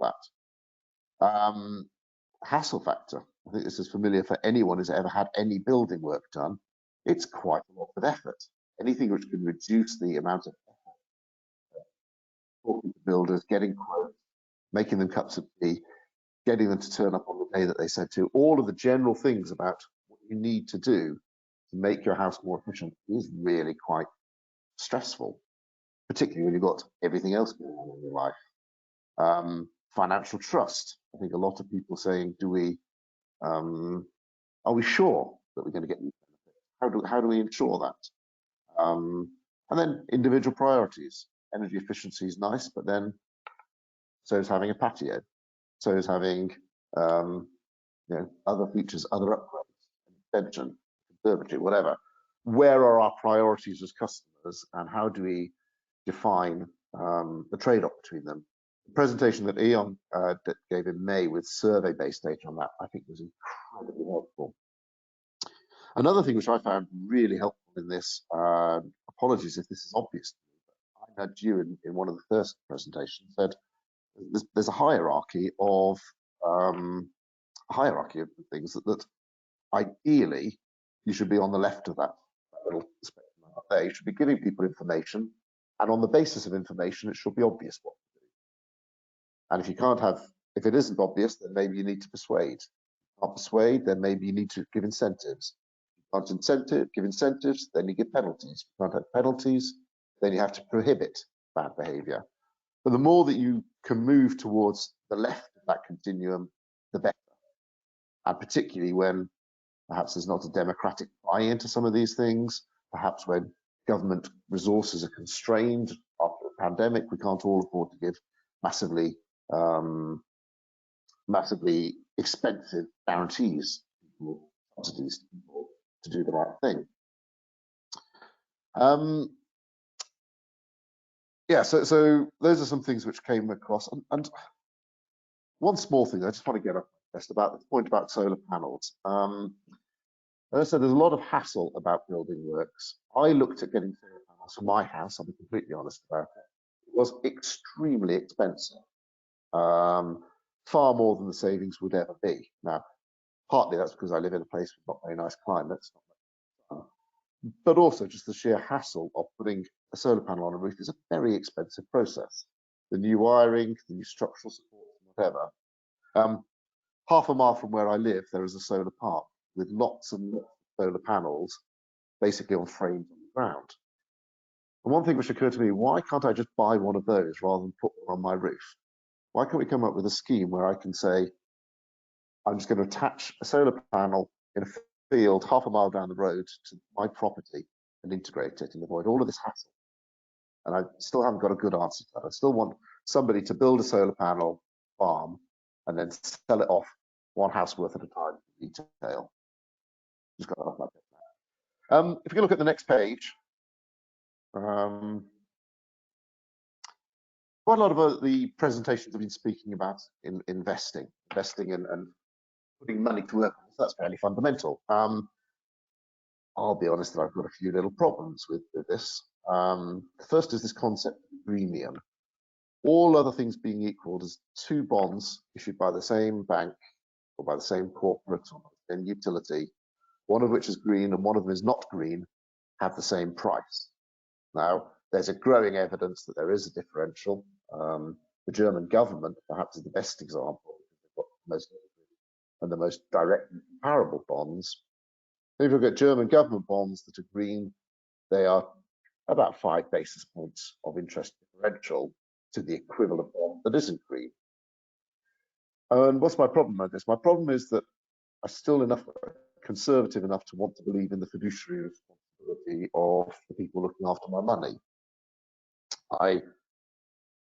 that. Hassle factor. I think this is familiar for anyone who's ever had any building work done. It's quite a lot of effort. Anything which can reduce the amount of effort, talking to builders, getting quotes, making them cups of tea, getting them to turn up on the day that they said to, all of the general things about what you need to do to make your house more efficient is really quite stressful, particularly when you've got everything else going on in your life. Financial trust. I think a lot of people saying, are we sure that we're going to get these benefits? How do we ensure that? And then individual priorities. Energy efficiency is nice, but then so is having a patio. So is having other features, other upgrades, extension, conservatory, whatever. Where are our priorities as customers, and how do we define the trade-off between them? The presentation that Eon gave in May with survey-based data on that, I think, was incredibly helpful. Another thing which I found really helpful in this, apologies if this is obvious, but I heard you in one of the first presentations said there's a hierarchy of things that ideally you should be on the left of that little spectrum up there. You should be giving people information, and on the basis of information, it should be obvious what to do. And if it isn't obvious, then maybe you need to persuade. If you can't persuade, then maybe you need to give incentives. If you can't give incentives, then you give penalties. If you can't have penalties, then you have to prohibit bad behavior. But the more that you can move towards the left of that continuum, the better. And particularly when perhaps there's not a democratic buy-in to some of these things, perhaps when government resources are constrained after a pandemic, we can't all afford to give massively expensive guarantees, subsidies to people to do the right thing. So those are some things which came across. And one small thing I just want to get up just about the point about solar panels. As I said, there's a lot of hassle about building works. I looked at getting solar panels for my house, I'll be completely honest about it. It was extremely expensive, far more than the savings would ever be. Now, partly that's because I live in a place with not very nice climates, but also just the sheer hassle of putting a solar panel on a roof is a very expensive process. The new wiring, the new structural support, whatever. Half a mile from where I live, there is a solar park with lots and lots of solar panels, basically on frames on the ground. And one thing which occurred to me, why can't I just buy one of those rather than put one on my roof? Why can't we come up with a scheme where I can say, I'm just going to attach a solar panel in a field half a mile down the road to my property and integrate it and avoid all of this hassle? And I still haven't got a good answer to that. I still want somebody to build a solar panel farm and then sell it off one house worth at a time in retail. Just got that off my head. If you look at the next page, quite a lot of the presentations have been speaking about investing and putting money to work. So that's fairly fundamental. I'll be honest that I've got a few little problems with this. The first is this concept of premium. All other things being equal, there's two bonds issued by the same bank or by the same corporate or the same utility, one of which is green and one of them is not green, have the same price. Now, there's a growing evidence that there is a differential. The German government perhaps is the best example. They've got the most and the most direct and comparable bonds. If you look at German government bonds that are green, they are about 5 basis points of interest differential to the equivalent bond that isn't green. And what's my problem with this? My problem is that I'm still conservative enough to want to believe in the fiduciary responsibility of the people looking after my money. I'm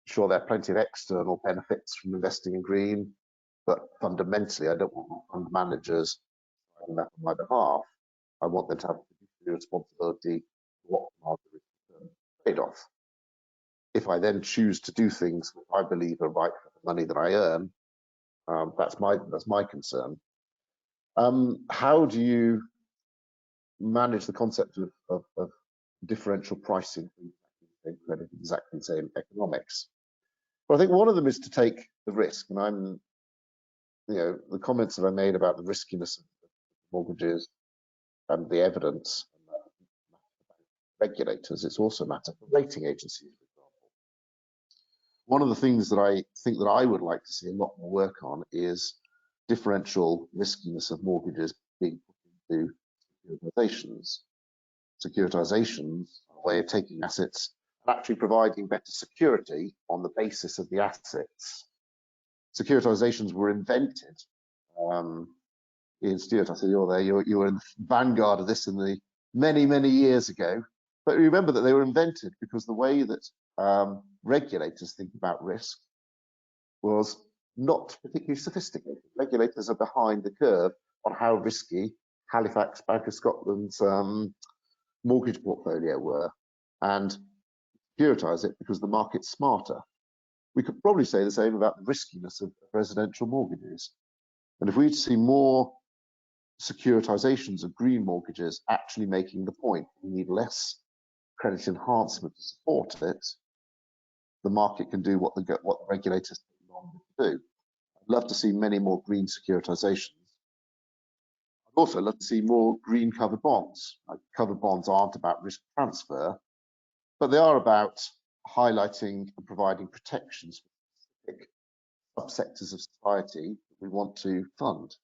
sure there are plenty of external benefits from investing in green, but fundamentally, I don't want fund managers doing that on my behalf. I want them to have a fiduciary responsibility to optimize the risk trade-off. If I then choose to do things which I believe are right for the money that I earn, that's my concern. How do you manage the concept of differential pricing for exactly the same economics? Well, I think one of them is to take the risk, and the comments that I made about the riskiness of mortgages and the evidence regulators, it's also a matter for rating agencies, for example. One of the things that I think that I would like to see a lot more work on is differential riskiness of mortgages being put into securitizations. Securitizations are a way of taking assets and actually providing better security on the basis of the assets. Securitizations were invented. Ian Stewart, I said you're there. You were in the vanguard of this in the many years ago. But remember that they were invented because the way that regulators think about risk was not particularly sophisticated. Regulators are behind the curve on how risky Halifax, Bank of Scotland's mortgage portfolio were, and securitize it because the market's smarter. We could probably say the same about the riskiness of residential mortgages. And if we'd see more securitizations of green mortgages actually making the point we need less credit enhancement to support it, the market can do what the regulators take longer to do. I'd love to see many more green securitizations. I'd also love to see more green covered bonds. Covered bonds aren't about risk transfer, but they are about highlighting and providing protections for specific subsectors of society that we want to fund.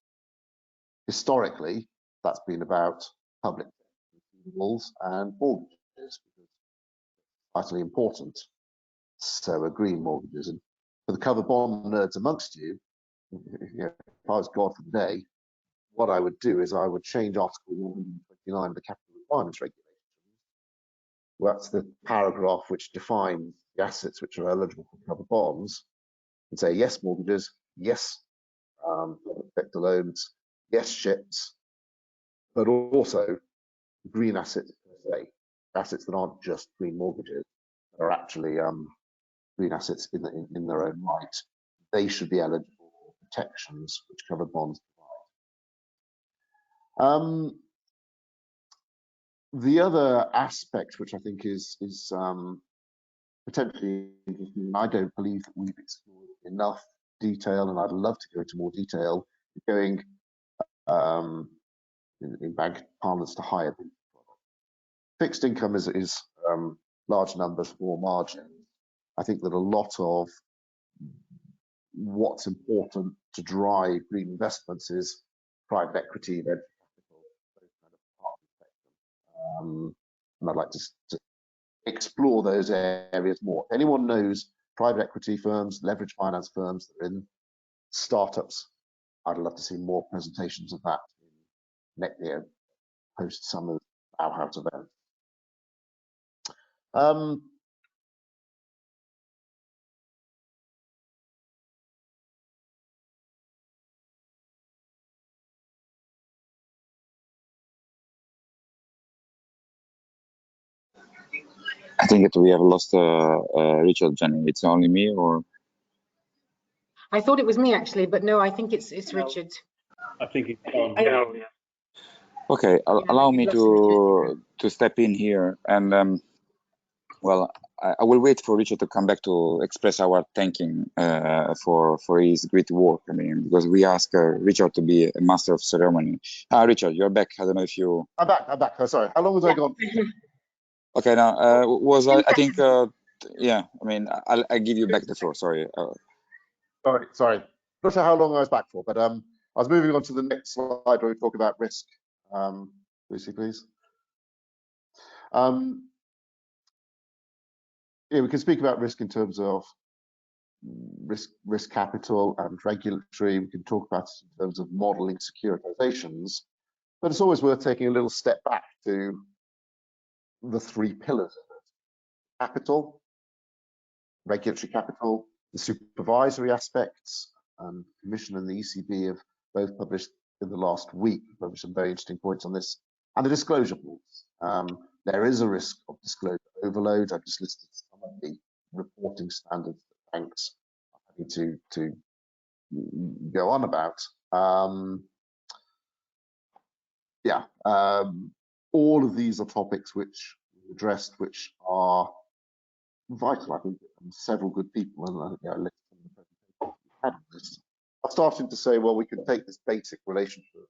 Historically, that's been about public receivables and mortgages, because it's vitally important. So are green mortgages. And for the covered bond nerds amongst you, if I was God for the day, what I would do is I would change Article 129 of the Capital Requirements Regulation. That's the paragraph which defines the assets which are eligible for covered bonds, and say yes mortgages, yes public sector loans, yes ships, but also green assets per se, assets that aren't just green mortgages, that are actually green assets in their own right. They should be eligible for protections which covered bonds provide. The other aspect which I think is potentially interesting, and I don't believe that we've explored enough detail, and I'd love to go into more detail, going in bank parlance to higher product. Fixed income is large numbers, more margin. I think that a lot of what's important to drive green investments is private equity, venture capital, those kind of parts of the spectrum. And I'd like to explore those areas more. If anyone knows private equity firms, leverage finance firms that are in startups, I'd love to see more presentations of that in post summer Bauhaus event. I think that we have lost Richard, Jenny. It's only me, or? I thought it was me actually, but no, I think it's Richard. I think it's gone. Yeah. Okay, allow me to step in here, and well, I will wait for Richard to come back to express our thanking for his great work. I mean, because we asked Richard to be a master of ceremony. Richard, you're back. I don't know if you. I'm back. Oh, sorry. How long was I gone? Okay, now I think yeah. I mean, I'll give you back the floor. Sorry. Sorry. Not sure how long I was back for, but I was moving on to the next slide where we talk about risk. Lucy, please. Yeah, we can speak about risk in terms of risk capital and regulatory. We can talk about it in terms of modeling securitizations, but it's always worth taking a little step back to the three pillars of it: capital, regulatory capital, the supervisory aspects. Commission and the ECB have both published in the last week, published some very interesting points on this, and the disclosure rules. There is a risk of disclosure overload. I've just listed some of the reporting standards that banks are having to go on about. All of these are topics which we addressed, which are vital, I think, and several good people, and I think I listed some of the presentations we had on this, are starting to say, well, we can take this basic relationship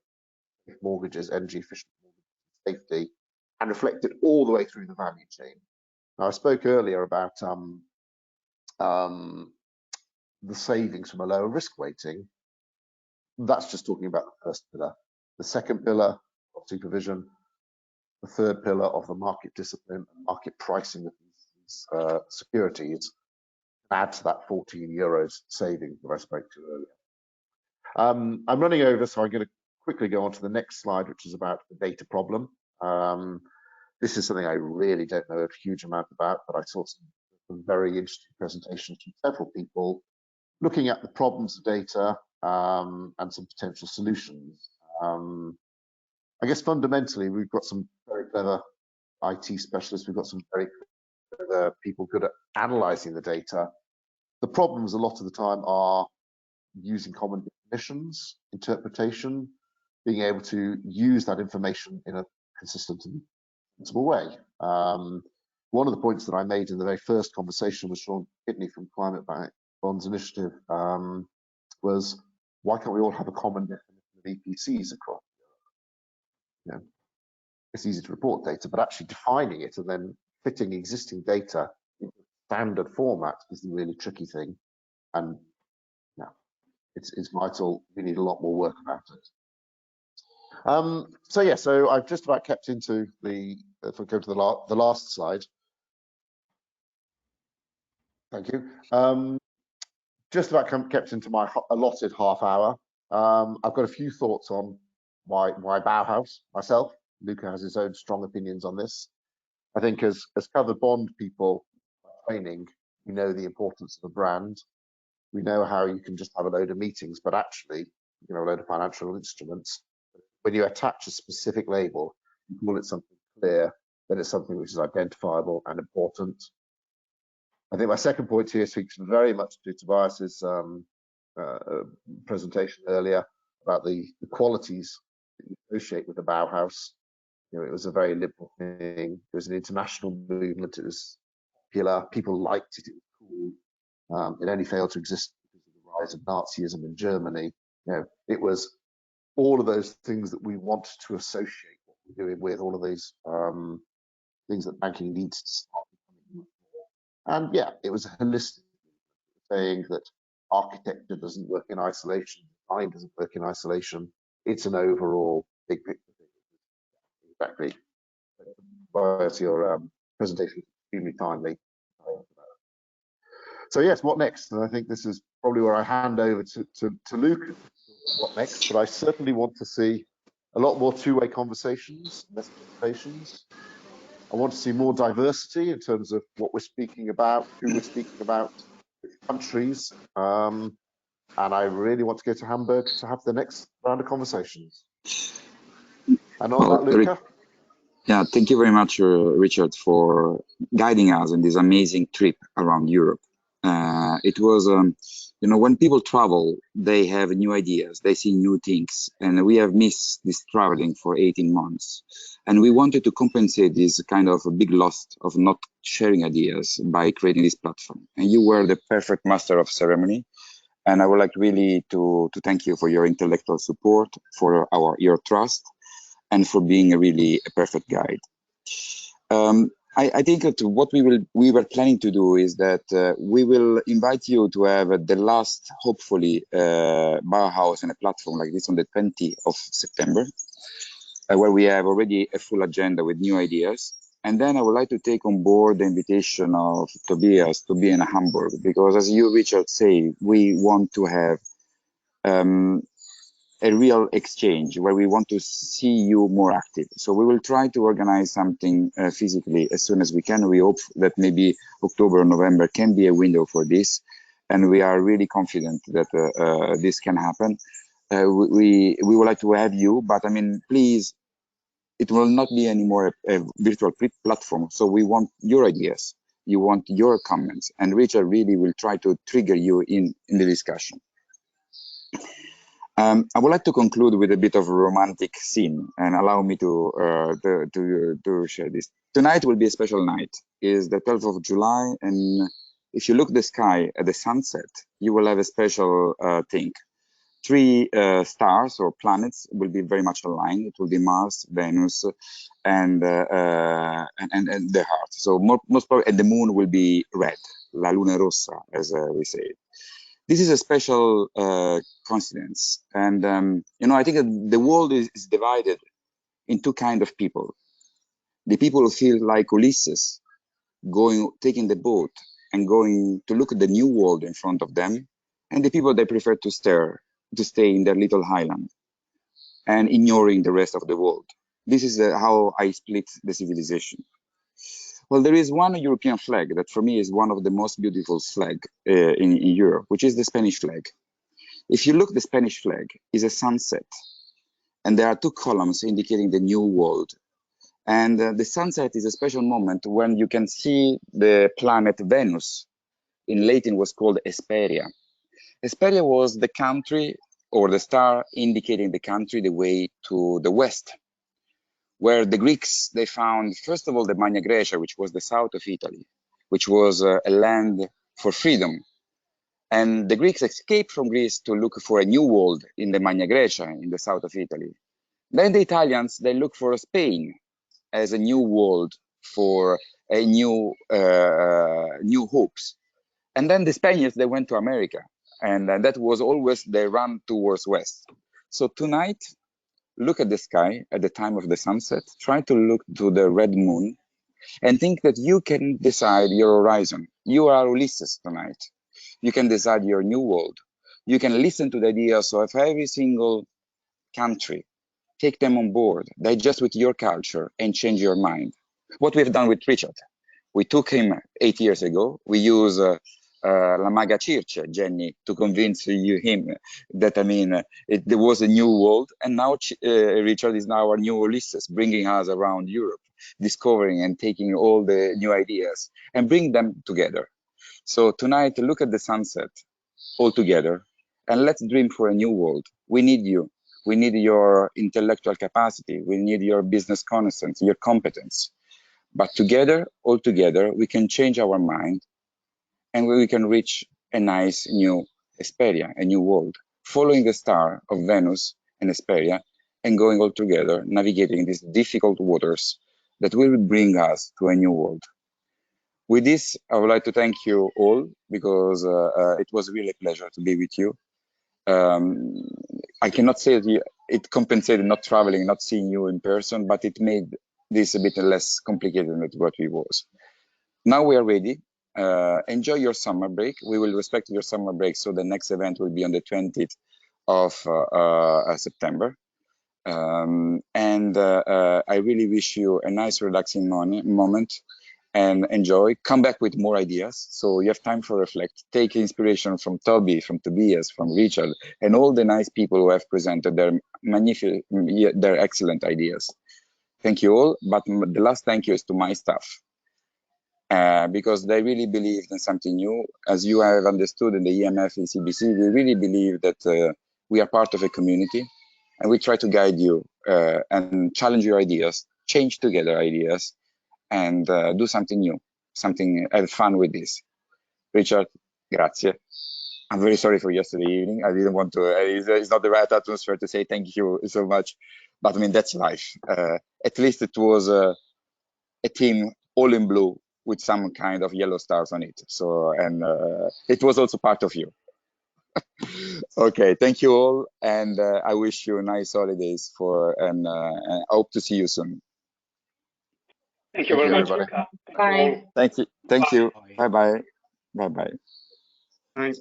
of mortgages, energy efficient mortgages, safety, and reflect it all the way through the value chain. Now, I spoke earlier about the savings from a lower risk weighting. That's just talking about the first pillar. The second pillar of supervision, the third pillar of the market discipline and market pricing of these securities, add to that 14 euros saving that I spoke to earlier. I'm running over, so I'm going to quickly go on to the next slide, which is about the data problem. This is something I really don't know a huge amount about, but I saw some very interesting presentations from several people looking at the problems of data and some potential solutions. I guess fundamentally, we've got some very clever IT specialists. We've got some very clever people good at analyzing the data. The problems a lot of the time are using common definitions, interpretation, being able to use that information in a consistent and sensible way. One of the points that I made in the very first conversation with Sean Kidney from Climate Bonds Initiative was, why can't we all have a common definition of EPCs across Europe? It's easy to report data, but actually defining it and then fitting existing data into standard format is the really tricky thing. And it's vital. We need a lot more work about it. So I've just about kept into the, if we go to the last slide. Thank you. Just about kept into my allotted half hour. I've got a few thoughts on why Bauhaus, myself. Luca has his own strong opinions on this. I think as covered bond people training, we know the importance of a brand. We know how you can just have a load of meetings, but actually, a load of financial instruments. When you attach a specific label, you call it something clear, then it's something which is identifiable and important. I think my second point here speaks very much to Tobias's presentation earlier about the qualities that you associate with the Bauhaus. It was a very liberal thing. It was an international movement. It was popular. People liked it. It was cool. It only failed to exist because of the rise of Nazism in Germany. It was all of those things that we want to associate what we're doing with, all of these things that banking needs to start becoming more. And it was a holistic saying that architecture doesn't work in isolation, design doesn't work in isolation. It's an overall big picture. Exactly. Tobias, your presentation is extremely timely. So yes, what next? And I think this is probably where I hand over to Luke. What next? But I certainly want to see a lot more two-way conversations, less presentations. I want to see more diversity in terms of what we're speaking about, who we're speaking about, which countries. And I really want to go to Hamburg to have the next round of conversations. And on that, Luca. Yeah, thank you very much, Richard, for guiding us in this amazing trip around Europe. It was, when people travel, they have new ideas, they see new things, and we have missed this traveling for 18 months. And we wanted to compensate this kind of a big loss of not sharing ideas by creating this platform. And you were the perfect master of ceremony. And I would like really to thank you for your intellectual support, for your trust, and for being really a perfect guide. I think that what we were planning to do is that we will invite you to have the last, hopefully, Bauhaus and a platform like this on the 20th of September. where we have already a full agenda with new ideas. And then I would like to take on board the invitation of Tobias to be in Hamburg, because as you, Richard, say, we want to have a real exchange where we want to see you more active. So we will try to organize something physically as soon as we can. We hope that maybe October or November can be a window for this. And we are really confident that this can happen. We would like to have you, but I mean, please, it will not be anymore a virtual platform. So we want your ideas. You want your comments, and Richard really will try to trigger you in the discussion. I would like to conclude with a bit of a romantic scene, and allow me to share this. Tonight will be a special night. It's the 12th of July, and if you look at the sky at the sunset, you will have a special thing. 3 stars or planets will be very much aligned. It will be Mars, Venus, and the Heart. So most probably, and the moon will be red, la luna rossa, as we say. This is a special coincidence, and you know, I think that the world is divided in 2 kinds of people: the people who feel like Ulysses, taking the boat and going to look at the new world in front of them, and the people that prefer to stay in their little island and ignoring the rest of the world. This is how I split the civilization. Well, there is one European flag that for me is one of the most beautiful flags in Europe, which is the Spanish flag. If you look, the Spanish flag is a sunset, and there are 2 columns indicating the new world. And the sunset is a special moment when you can see the planet Venus. In Latin was called Hesperia. Hesperia was the country, or the star indicating the country, the way to the west, where the Greeks, they found, first of all, the Magna Graecia, which was the south of Italy, which was a land for freedom. And the Greeks escaped from Greece to look for a new world in the Magna Graecia, in the south of Italy. Then the Italians, they look for Spain as a new world for a new hopes. And then the Spaniards, they went to America, and that was always their run towards west. So tonight, look at the sky at the time of the sunset, try to look to the red moon, and think that you can decide your horizon. You are Ulysses tonight. You can decide your new world. You can listen to the ideas of every single country, take them on board, digest with your culture, and change your mind. What we've done with Richard, we took him 8 years ago. We use La Maga Circe, Jenny, to convince him that, I mean, there was a new world, and now Richard is now our new Ulysses, bringing us around Europe, discovering and taking all the new ideas and bring them together. So tonight, look at the sunset all together, and let's dream for a new world. We need you. We need your intellectual capacity. We need your business connaissance, your competence. But together, all together, we can change our mind, and we can reach a nice new Hesperia, a new world, following the star of Venus and Hesperia, and going all together, navigating these difficult waters that will bring us to a new world. With this, I would like to thank you all, because it was really a pleasure to be with you. I cannot say that it compensated not traveling, not seeing you in person, but it made this a bit less complicated than what it was. Now we are ready. Enjoy your summer break. We will respect your summer break, so the next event will be on the 20th of September. I really wish you a nice, relaxing moment, and enjoy. Come back with more ideas, so you have time for reflect. Take inspiration from Toby, from Tobias, from Richard, and all the nice people who have presented their excellent ideas. Thank you all, but the last thank you is to my staff, because they really believed in something new. As you have understood in the EMF-ECBC, we really believe that we are part of a community, and we try to guide you and challenge your ideas, change together ideas, and do something new, have fun with this. Richard, grazie. I'm very sorry for yesterday evening. I didn't want to, it's not the right atmosphere to say thank you so much, but I mean, that's life. At least it was a team all in blue with some kind of yellow stars on it. So, and it was also part of you. Okay, thank you all, and I wish you nice holidays and I hope to see you soon. Thank you very much. Everybody. Bye. Thank you. Bye. Bye bye. Bye bye. Thanks.